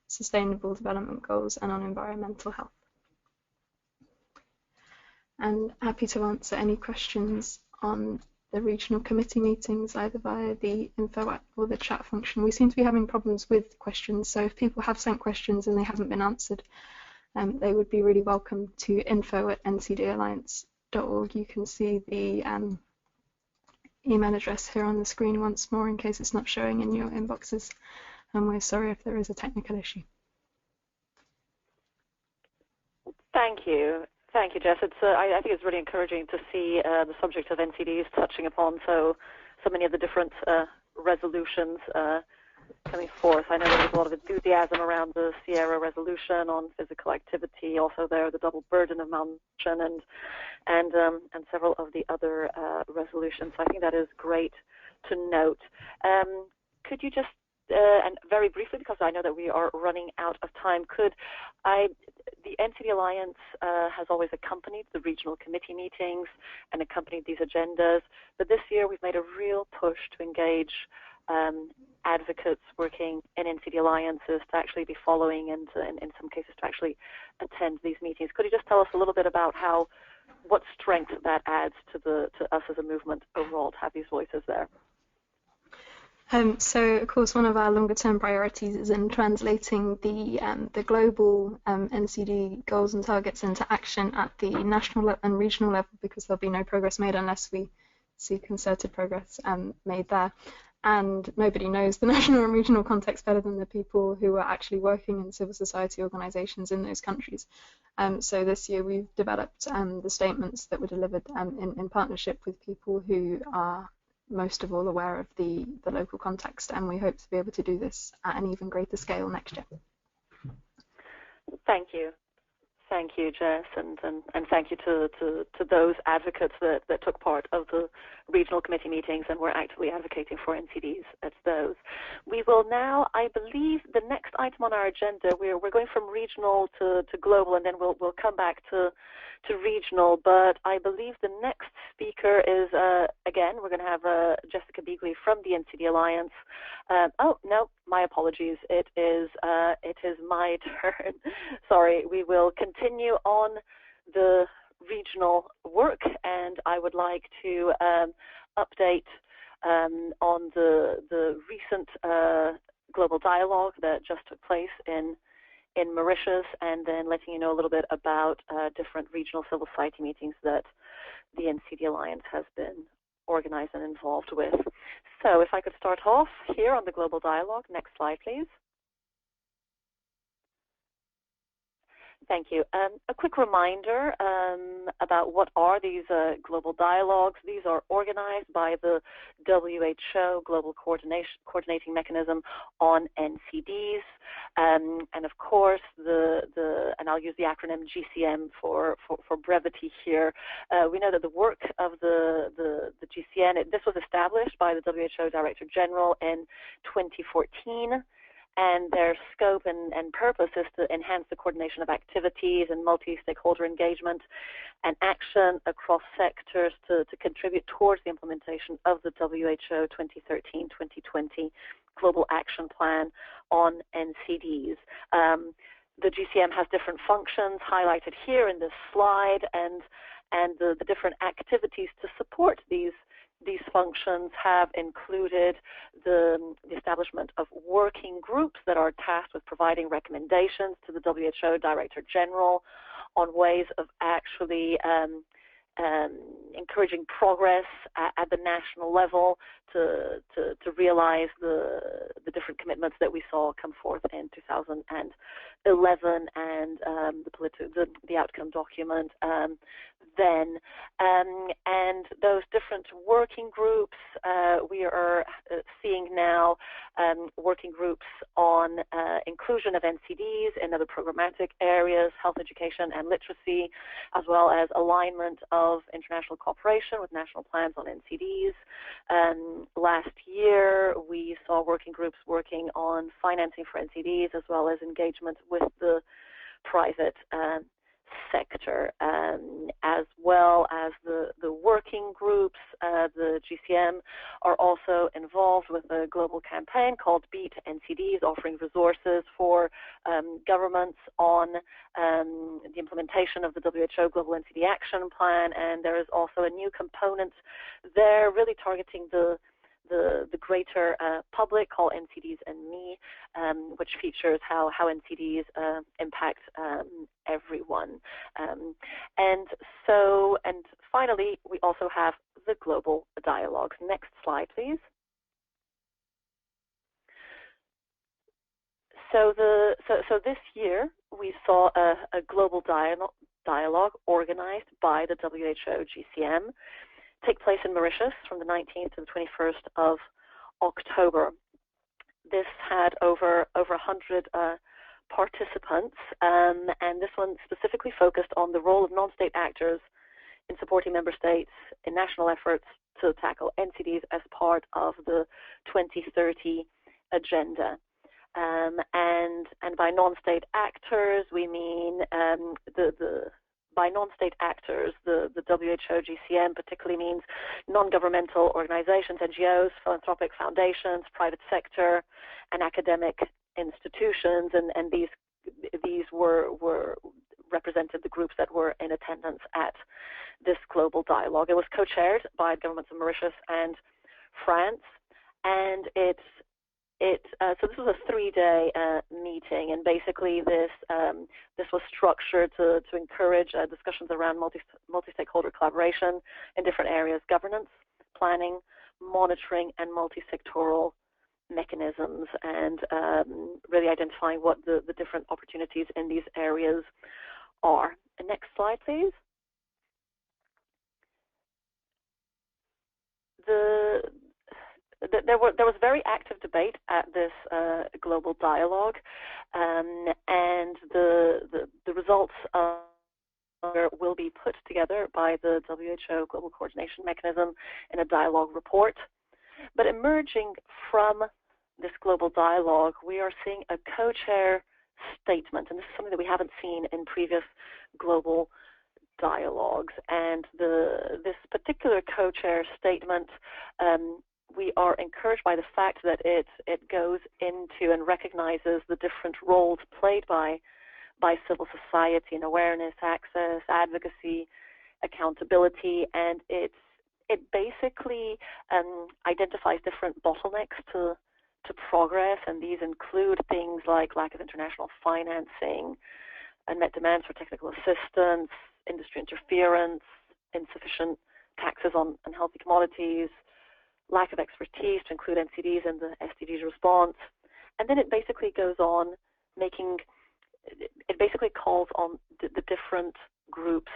Sustainable Development Goals and on environmental health. And happy to answer any questions on the regional committee meetings, either via the info app or the chat function. We seem to be having problems with questions, so if people have sent questions and they haven't been answered, they would be really welcome to info@ncdalliance.org. You can see the email address here on the screen once more in case it's not showing in your inboxes, and we're sorry if there is a technical issue. Thank you. Thank you, Jess. I think it's really encouraging to see the subject of NCDs touching upon so many of the different resolutions coming forth. I know there's a lot of enthusiasm around the Sierra resolution on physical activity. Also, there the double burden of malnutrition and several of the other resolutions. So I think that is great to note. Could you just and very briefly, because I know that we are running out of time, the NCD Alliance has always accompanied the regional committee meetings and accompanied these agendas, but this year we've made a real push to engage advocates working in NCD Alliances to actually be following and in some cases to actually attend these meetings. Could you just tell us a little bit about what strength that adds to us as a movement overall to have these voices there? So, of course, one of our longer-term priorities is in translating the global NCD goals and targets into action at the national and regional level, because there'll be no progress made unless we see concerted progress made there. And nobody knows the national and regional context better than the people who are actually working in civil society organisations in those countries. So this year we've developed the statements that were delivered in partnership with people who are most of all aware of the local context, and we hope to be able to do this at an even greater scale next year. Thank you. Thank you, Jess, and thank you to those advocates that took part of the regional committee meetings and were actively advocating for NCDs at those. We will now, I believe, the next item on our agenda, we're going from regional to global, and then we'll come back to regional, but I believe the next speaker is, again, we're going to have Jessica Beagley from the NCD Alliance. Oh, no, my apologies. It is my turn. Sorry, we will continue on the regional work, and I would like to update on the recent global dialogue that just took place in Mauritius, and then letting you know a little bit about different regional civil society meetings that the NCD Alliance has been organized and involved with. So if I could start off here on the global dialogue. Next slide, please. Thank you. A quick reminder about what are these global dialogues. These are organized by the WHO Global Coordinating Mechanism on NCDs, and of course and I'll use the acronym GCM for brevity here. We know that the work of the GCN, this was established by the WHO Director General in 2014. And their scope and purpose is to enhance the coordination of activities and multi-stakeholder engagement and action across sectors to contribute towards the implementation of the WHO 2013-2020 Global Action Plan on NCDs. The GCM has different functions highlighted here in this slide, and the different activities to support these functions have included the establishment of working groups that are tasked with providing recommendations to the WHO Director General on ways of actually encouraging progress at the national level to realize the different commitments that we saw come forth in 2011 and the outcome document then. And those different working groups, we are seeing now working groups on inclusion of NCDs in other programmatic areas, health education and literacy, as well as alignment of international cooperation with national plans on NCDs. Last year, we saw working groups working on financing for NCDs, as well as engagement with the private sector, as well as the working groups. The GCM are also involved with a global campaign called Beat NCDs, offering resources for governments on the implementation of the WHO Global NCD Action Plan, and there is also a new component there really targeting the greater public, called NCDs and Me, which features how NCDs impact everyone. And finally, we also have the global dialogues. Next slide, please. So this year we saw a global dialogue organized by the WHO GCM take place in Mauritius from the 19th to the 21st of October. This had over 100 participants, and this one specifically focused on the role of non-state actors in supporting member states in national efforts to tackle NCDs as part of the 2030 agenda. And by non-state actors, we mean by non-state actors, the WHO GCM particularly means non-governmental organizations, NGOs, philanthropic foundations, private sector, and academic institutions, and these were represented the groups that were in attendance at this global dialogue. It was co-chaired by governments of Mauritius and France, and so this was a 3-day meeting, and basically this was structured to encourage discussions around multi-stakeholder collaboration in different areas: governance, planning, monitoring, and multi-sectoral mechanisms, and really identifying what the different opportunities in these areas are. And next slide, please. There was very active debate at this global dialogue, and the results will be put together by the WHO Global Coordination Mechanism in a dialogue report. But emerging from this global dialogue, we are seeing a co-chair statement, and this is something that we haven't seen in previous global dialogues. And this particular co-chair statement, we are encouraged by the fact that it goes into and recognizes the different roles played by civil society in awareness, access, advocacy, accountability, and it basically identifies different bottlenecks to progress, and these include things like lack of international financing, unmet demands for technical assistance, industry interference, insufficient taxes on unhealthy commodities, lack of expertise to include NCDs in the SDGs response. And then it basically goes on it basically calls on the different groups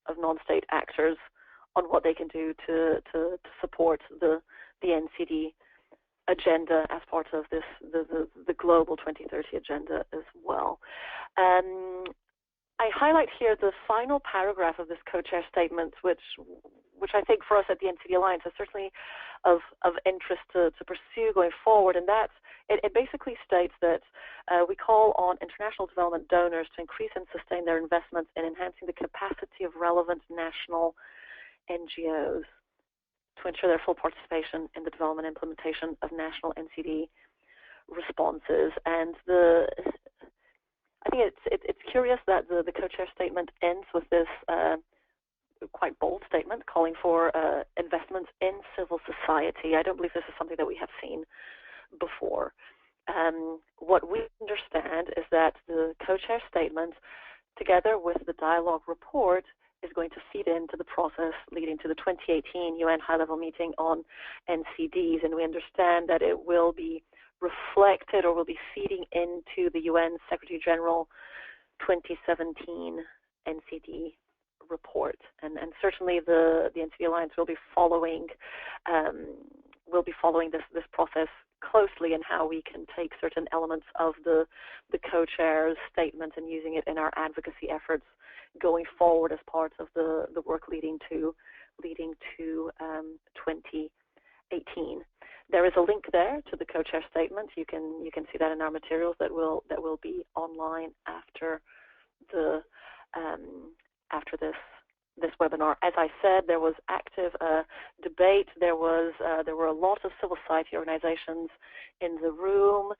of non-state actors on what they can do to support the NCD agenda as part of the global 2030 agenda as well. I highlight here the final paragraph of this co-chair statement, which I think for us at the NCD Alliance is certainly of interest to pursue going forward, and that it basically states that we call on international development donors to increase and sustain their investments in enhancing the capacity of relevant national NGOs to ensure their full participation in the development and implementation of national NCD responses. And I think it's curious that the co-chair statement ends with this quite bold statement calling for investments in civil society. I don't believe this is something that we have seen before. What we understand is that the co-chair statement, together with the dialogue report, is going to feed into the process leading to the 2018 UN high-level meeting on NCDs, and we understand that it will be reflected or will be feeding into the UN Secretary General 2017 NCD report, and certainly the NCD Alliance will be following this process closely, and how we can take certain elements of the co-chair's statement and using it in our advocacy efforts going forward as part of the work leading to 2018. There is a link there to the co-chair statement. You can see that in our materials that will be online after this webinar. As I said, there was active debate. There were a lot of civil society organizations in the room.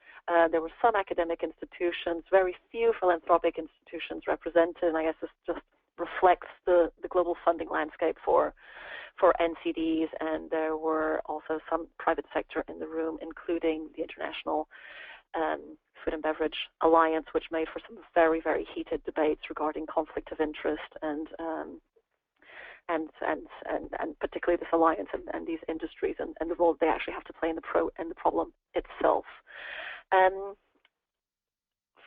There were some academic institutions, very few philanthropic institutions represented, and I guess this just reflects the global funding landscape for NCDs, and there were also some private sector in the room, including the International Food and Beverage Alliance, which made for some very, very heated debates regarding conflict of interest and particularly this alliance and these industries and the role they actually have to play in the problem itself.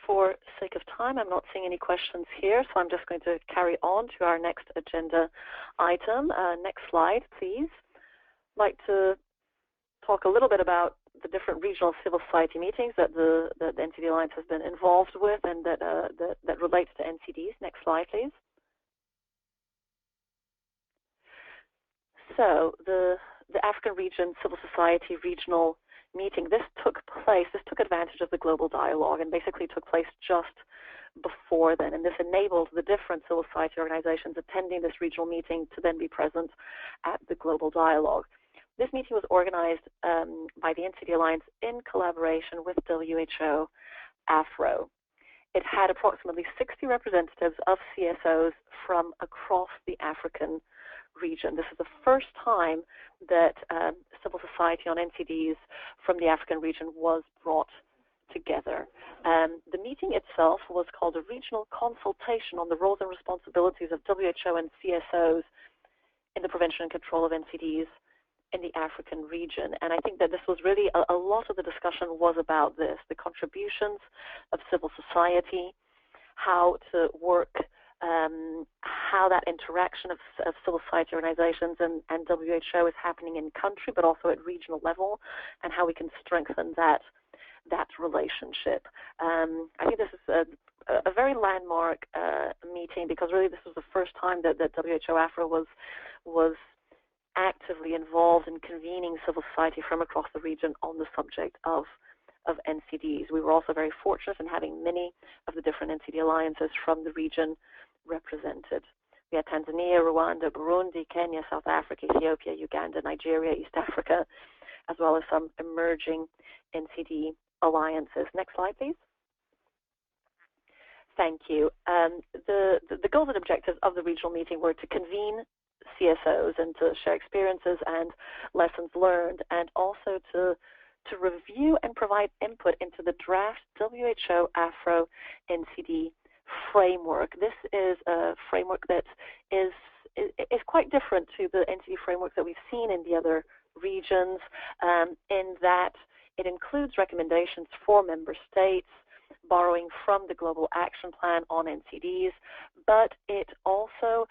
For sake of time, I'm not seeing any questions here, so I'm just going to carry on to our next agenda item. Next slide, please. I'd like to talk a little bit about the different regional civil society meetings that the NCD Alliance has been involved with and that relates to NCDs. Next slide, please. So the African Region Civil Society Regional Meeting, this took place, this took advantage of the global dialogue and basically took place just before then, and this enabled the different civil society organizations attending this regional meeting to then be present at the global dialogue. This meeting was organized by the NCD Alliance in collaboration with WHO AFRO. It had approximately 60 representatives of CSOs from across the African region. This is the first time that civil society on NCDs from the African region was brought together. The meeting itself was called a regional consultation on the roles and responsibilities of WHO and CSOs in the prevention and control of NCDs in the African region. And I think that this was really, a lot of the discussion was about this, the contributions of civil society, how to work, how that interaction of civil society organizations and WHO is happening in country, but also at regional level, and how we can strengthen that relationship. I think this is a very landmark meeting, because really this was the first time that WHO AFRO was actively involved in convening civil society from across the region on the subject of NCDs. We were also very fortunate in having many of the different NCD alliances from the region represented. We had Tanzania, Rwanda, Burundi, Kenya, South Africa, Ethiopia, Uganda, Nigeria, East Africa, as well as some emerging NCD alliances. Next slide, please. Thank you. The goals and objectives of the regional meeting were to convene CSOs and to share experiences and lessons learned, and also to review and provide input into the draft WHO AFRO NCD framework. This is a framework that is quite different to the NCD framework that we've seen in the other regions, in that it includes recommendations for member states, borrowing from the Global Action Plan on NCDs, but it also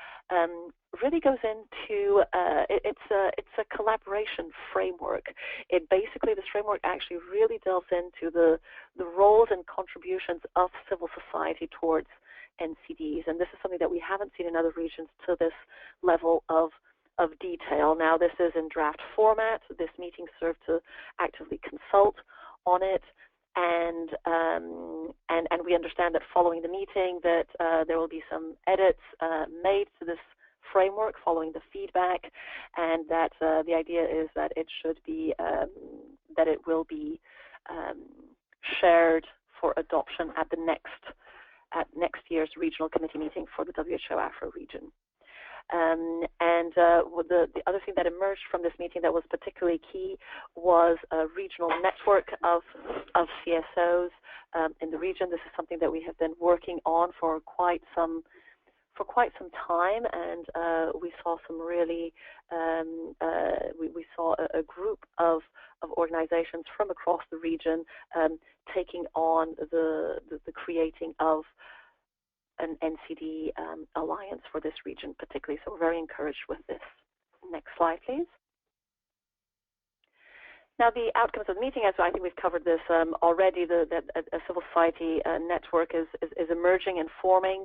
really goes into, it's a collaboration framework. This framework actually really delves into the roles and contributions of civil society towards NCDs, and this is something that we haven't seen in other regions to this level of detail. Now, this is in draft format. This meeting served to actively consult on it, and we understand that following the meeting that there will be some edits made to this framework following the feedback, and that the idea is that it should be that it will be shared for adoption at next year's regional committee meeting for the WHO AFRO region. The other thing that emerged from this meeting that was particularly key was a regional network of CSOs in the region. This is something that we have been working on for quite some time, and we saw some really we saw a group of organizations from across the region taking on the creating of an NCD alliance for this region particularly. So we're very encouraged with this. Next slide, please. Now, the outcomes of the meeting, as I think we've covered this already, that a civil society network is emerging and forming.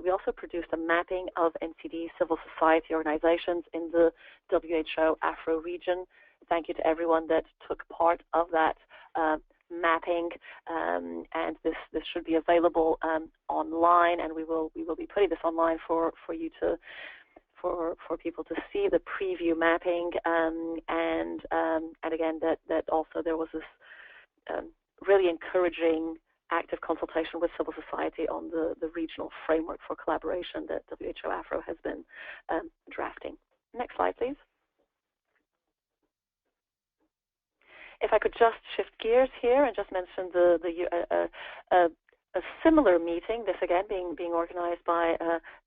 We also produced a mapping of NCD civil society organizations in the WHO AFRO region. Thank you to everyone that took part of that mapping, and this should be available online, and we will be putting this online for you to for people to see the preview mapping, and again that also there was this really encouraging active consultation with civil society on the regional framework for collaboration that WHO AFRO has been drafting. Next slide, please. If I could just shift gears here and just mention a similar meeting, this again being organized by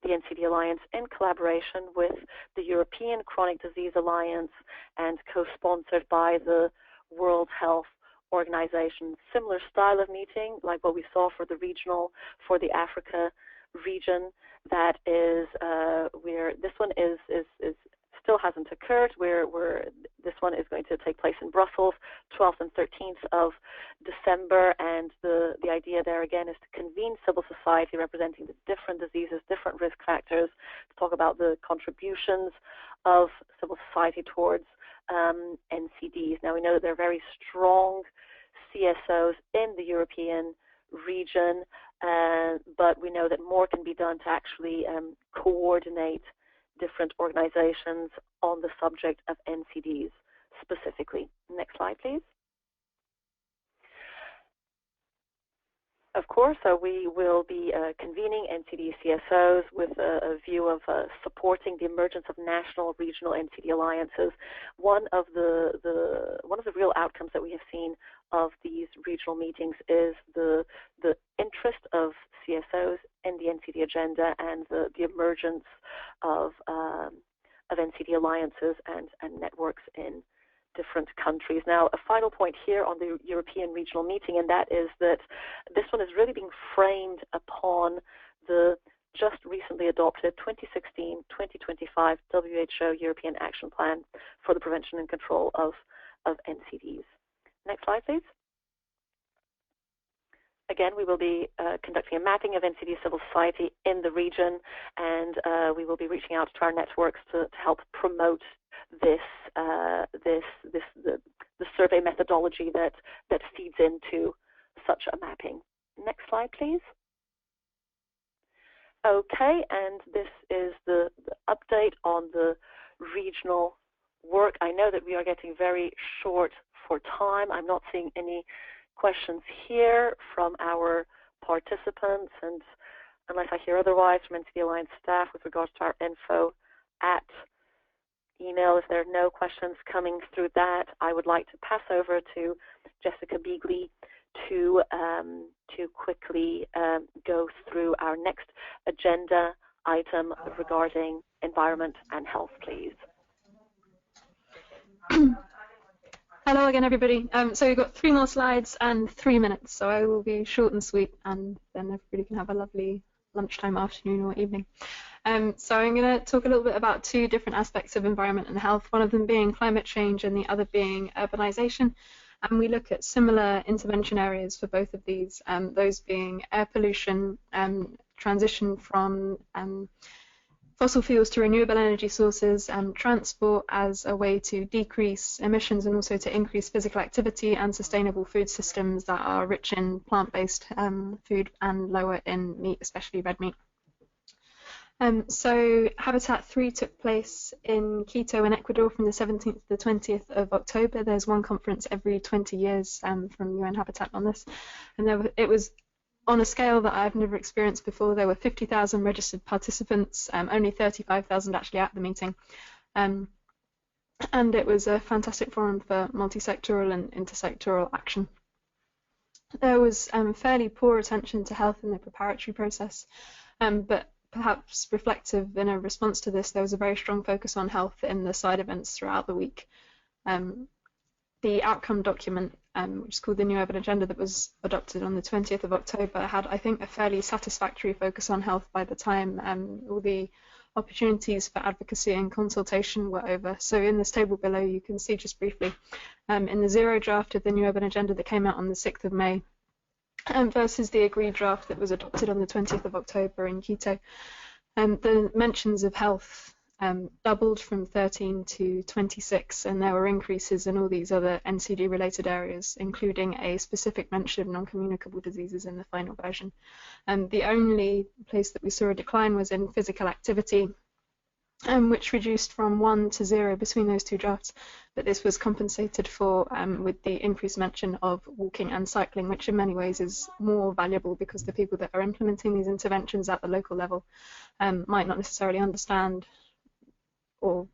the NCD Alliance in collaboration with the European Chronic Disease Alliance and co-sponsored by the World Health Organization. Similar style of meeting like what we saw for the Africa region. That is where this one is still hasn't occurred. Where this one is going to take place in Brussels, 12th and 13th of December, and the idea there again is to convene civil society representing the different diseases, different risk factors, to talk about the contributions of civil society towards NCDs. Now we know that there are very strong CSOs in the European region, but we know that more can be done to actually coordinate different organizations on the subject of NCDs specifically. Next slide, please. Of course, we will be convening NCD CSOs with a view of supporting the emergence of national, regional NCD alliances. One of the real outcomes that we have seen of these regional meetings is the interest of CSOs in the NCD agenda and the emergence of NCD alliances and networks in different countries. Now, a final point here on the European regional meeting, and that is that this one is really being framed upon the just recently adopted 2016-2025 WHO European Action Plan for the Prevention and Control of NCDs. Next slide, please. Again, we will be conducting a mapping of NCD civil society in the region, and we will be reaching out to our networks to help promote the survey methodology that feeds into such a mapping. Next slide, please. Okay, and this is the update on the regional work. I know that we are getting very short for time. I'm not seeing any questions here from our participants, and unless I hear otherwise from NCD Alliance staff with regards to our info at email, if there are no questions coming through that, I would like to pass over to Jessica Beagley to quickly go through our next agenda item regarding environment and health, please. Hello again, everybody. So we've got 3 more slides and 3 minutes, so I will be short and sweet, and then everybody can have a lovely lunchtime, afternoon, or evening. So I'm going to talk a little bit about 2 different aspects of environment and health, one of them being climate change and the other being urbanization. And we look at similar intervention areas for both of these, those being air pollution, transition from fossil fuels to renewable energy sources, transport as a way to decrease emissions and also to increase physical activity, and sustainable food systems that are rich in plant-based food and lower in meat, especially red meat. So Habitat 3 took place in Quito in Ecuador from the 17th to the 20th of October. There's one conference every 20 years from UN Habitat on this, and it was on a scale that I've never experienced before. There were 50,000 registered participants, only 35,000 actually at the meeting, and it was a fantastic forum for multi-sectoral and intersectoral action. There was fairly poor attention to health in the preparatory process, but perhaps reflective in a response to this, there was a very strong focus on health in the side events throughout the week. The outcome document, which is called the New Urban Agenda, that was adopted on the 20th of October, had, I think, a fairly satisfactory focus on health by the time all the opportunities for advocacy and consultation were over. So in this table below, you can see just briefly, in the 0 draft of the New Urban Agenda that came out on the 6th of May, versus the agreed draft that was adopted on the 20th of October in Quito, the mentions of health doubled from 13 to 26, and there were increases in all these other NCD related areas, including a specific mention of non-communicable diseases in the final version. The only place that we saw a decline was in physical activity, which reduced from 1 to 0 between those 2 drafts, but this was compensated for with the increased mention of walking and cycling, which in many ways is more valuable because the people that are implementing these interventions at the local level might not necessarily understand or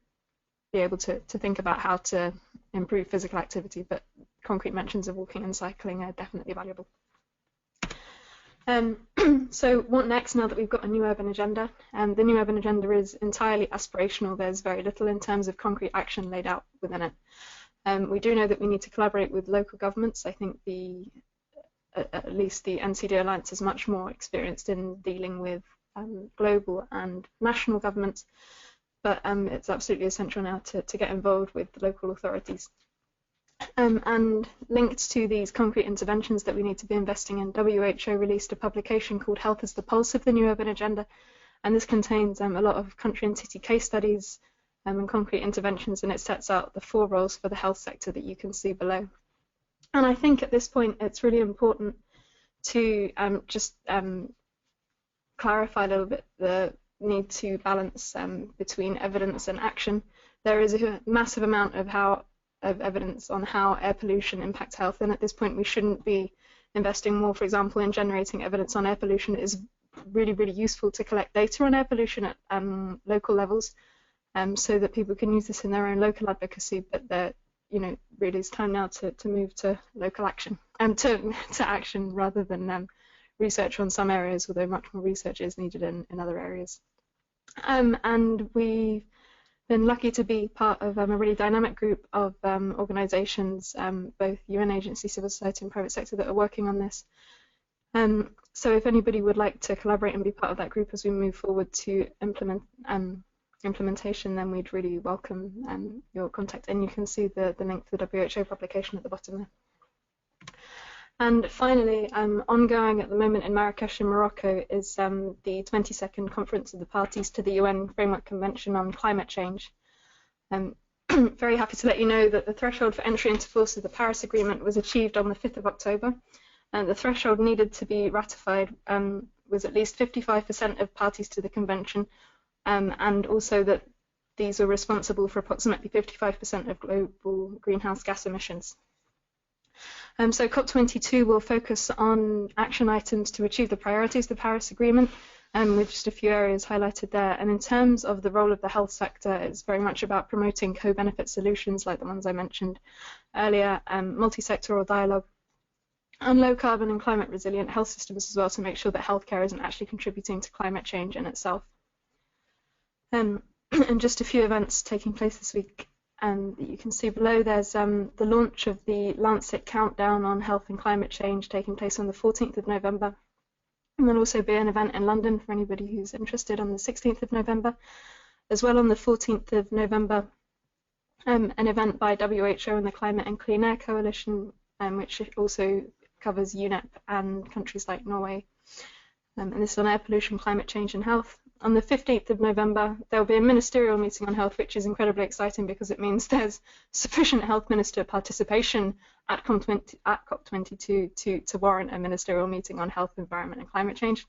be able to think about how to improve physical activity, but concrete mentions of walking and cycling are definitely valuable. So what next now that we've got a new urban agenda? The new urban agenda is entirely aspirational. There's very little in terms of concrete action laid out within it. We do know that we need to collaborate with local governments. I think at least the NCD Alliance is much more experienced in dealing with global and national governments, but it's absolutely essential now to get involved with the local authorities. And linked to these concrete interventions that we need to be investing in, WHO released a publication called Health is the Pulse of the New Urban Agenda, and this contains a lot of country and city case studies and concrete interventions, and it sets out the 4 roles for the health sector that you can see below. And I think at this point it's really important to just clarify a little bit the need to balance between evidence and action. There is a massive amount of evidence on how air pollution impacts health, and at this point we shouldn't be investing more, for example, in generating evidence on air pollution. It is really, really useful to collect data on air pollution at local levels, so that people can use this in their own local advocacy, but really it's time now to move to local action, and to action rather than research on some areas, although much more research is needed in other areas. And we've been lucky to be part of a really dynamic group of organisations, both UN agencies, civil society and private sector, that are working on this. So if anybody would like to collaborate and be part of that group as we move forward to implementation, then we'd really welcome your contact. And you can see the link to the WHO publication at the bottom there. And finally, ongoing at the moment in Marrakesh in Morocco is the 22nd Conference of the Parties to the UN Framework Convention on Climate Change. Very happy to let you know that the threshold for entry into force of the Paris Agreement was achieved on the 5th of October. And the threshold needed to be ratified was at least 55% of parties to the convention, and also that these are responsible for approximately 55% of global greenhouse gas emissions. So COP22 will focus on action items to achieve the priorities of the Paris Agreement, with just a few areas highlighted there. And in terms of the role of the health sector, it's very much about promoting co-benefit solutions like the ones I mentioned earlier, multi-sectoral dialogue, and low carbon and climate resilient health systems as well, to make sure that healthcare isn't actually contributing to climate change in itself. And just a few events taking place this week. That you can see below, there's the launch of the Lancet Countdown on Health and Climate Change taking place on the 14th of November. And there'll also be an event in London for anybody who's interested on the 16th of November. As well, on the 14th of November, an event by WHO and the Climate and Clean Air Coalition, which also covers UNEP and countries like Norway. And this is on air pollution, climate change and health. On the 15th of November, there will be a ministerial meeting on health, which is incredibly exciting because it means there's sufficient health minister participation at COP22 to warrant a ministerial meeting on health, environment and climate change.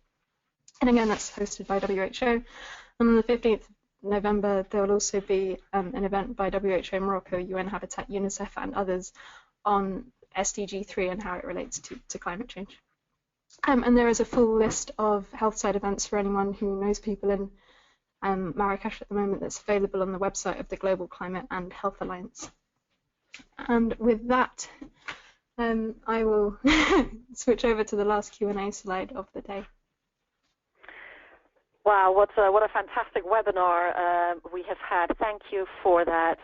And again, that's hosted by WHO. And on the 15th of November, there will also be an event by WHO Morocco, UN Habitat, UNICEF and others on SDG 3 and how it relates to climate change. And there is a full list of health side events for anyone who knows people in Marrakesh at the moment that's available on the website of the Global Climate and Health Alliance. And with that, I will switch over to the last Q&A slide of the day. Wow, what a fantastic webinar we have had. Thank you for that,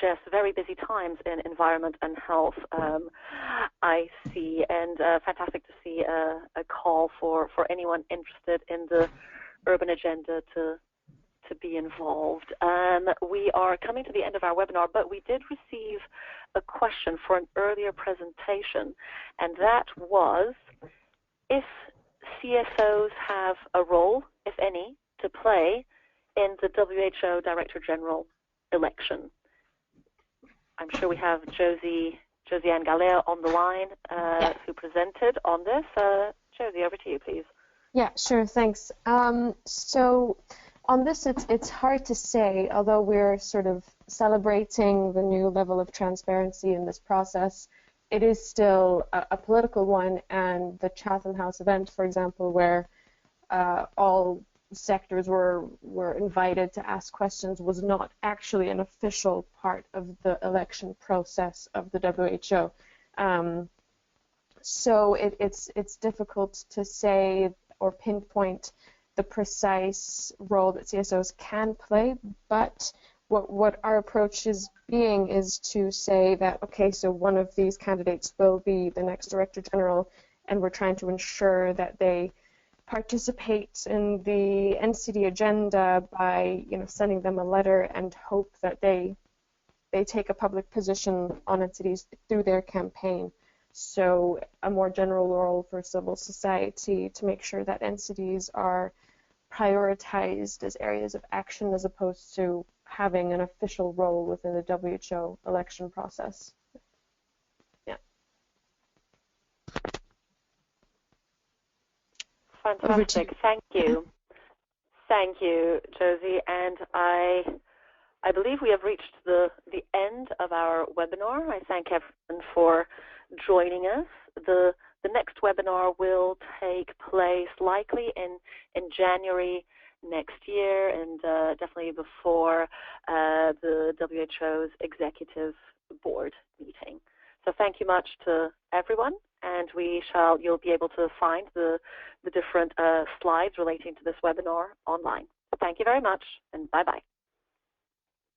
Jess. Very busy times in environment and health, I see, and fantastic to see a call for anyone interested in the urban agenda to be involved. We are coming to the end of our webinar, but we did receive a question for an earlier presentation, and that was if CSOs have a role, if any, to play in the WHO Director General election. I'm sure we have Josianne Galea on the line who presented on this. Josie, over to you, please. Yeah, sure, thanks. So on this, it's hard to say, although we're sort of celebrating the new level of transparency in this process. It is still a political one, and the Chatham House event, for example, where all sectors were invited to ask questions, was not actually an official part of the election process of the WHO. So it's difficult to say or pinpoint the precise role that CSOs can play, but what our approach is to say that, okay, so one of these candidates will be the next Director General, and we're trying to ensure that they participate in the NCD agenda by, sending them a letter, and hope that they take a public position on NCDs through their campaign. So a more general role for civil society to make sure that NCDs are prioritized as areas of action as opposed to having an official role within the WHO election process. Yeah. Fantastic. Thank you. Thank you, Josie. And I believe we have reached the end of our webinar. I thank everyone for joining us. The next webinar will take place likely in January next year, and definitely before the WHO's executive board meeting. So thank you much to everyone, and you'll be able to find the different slides relating to this webinar online. Thank you very much, and bye-bye.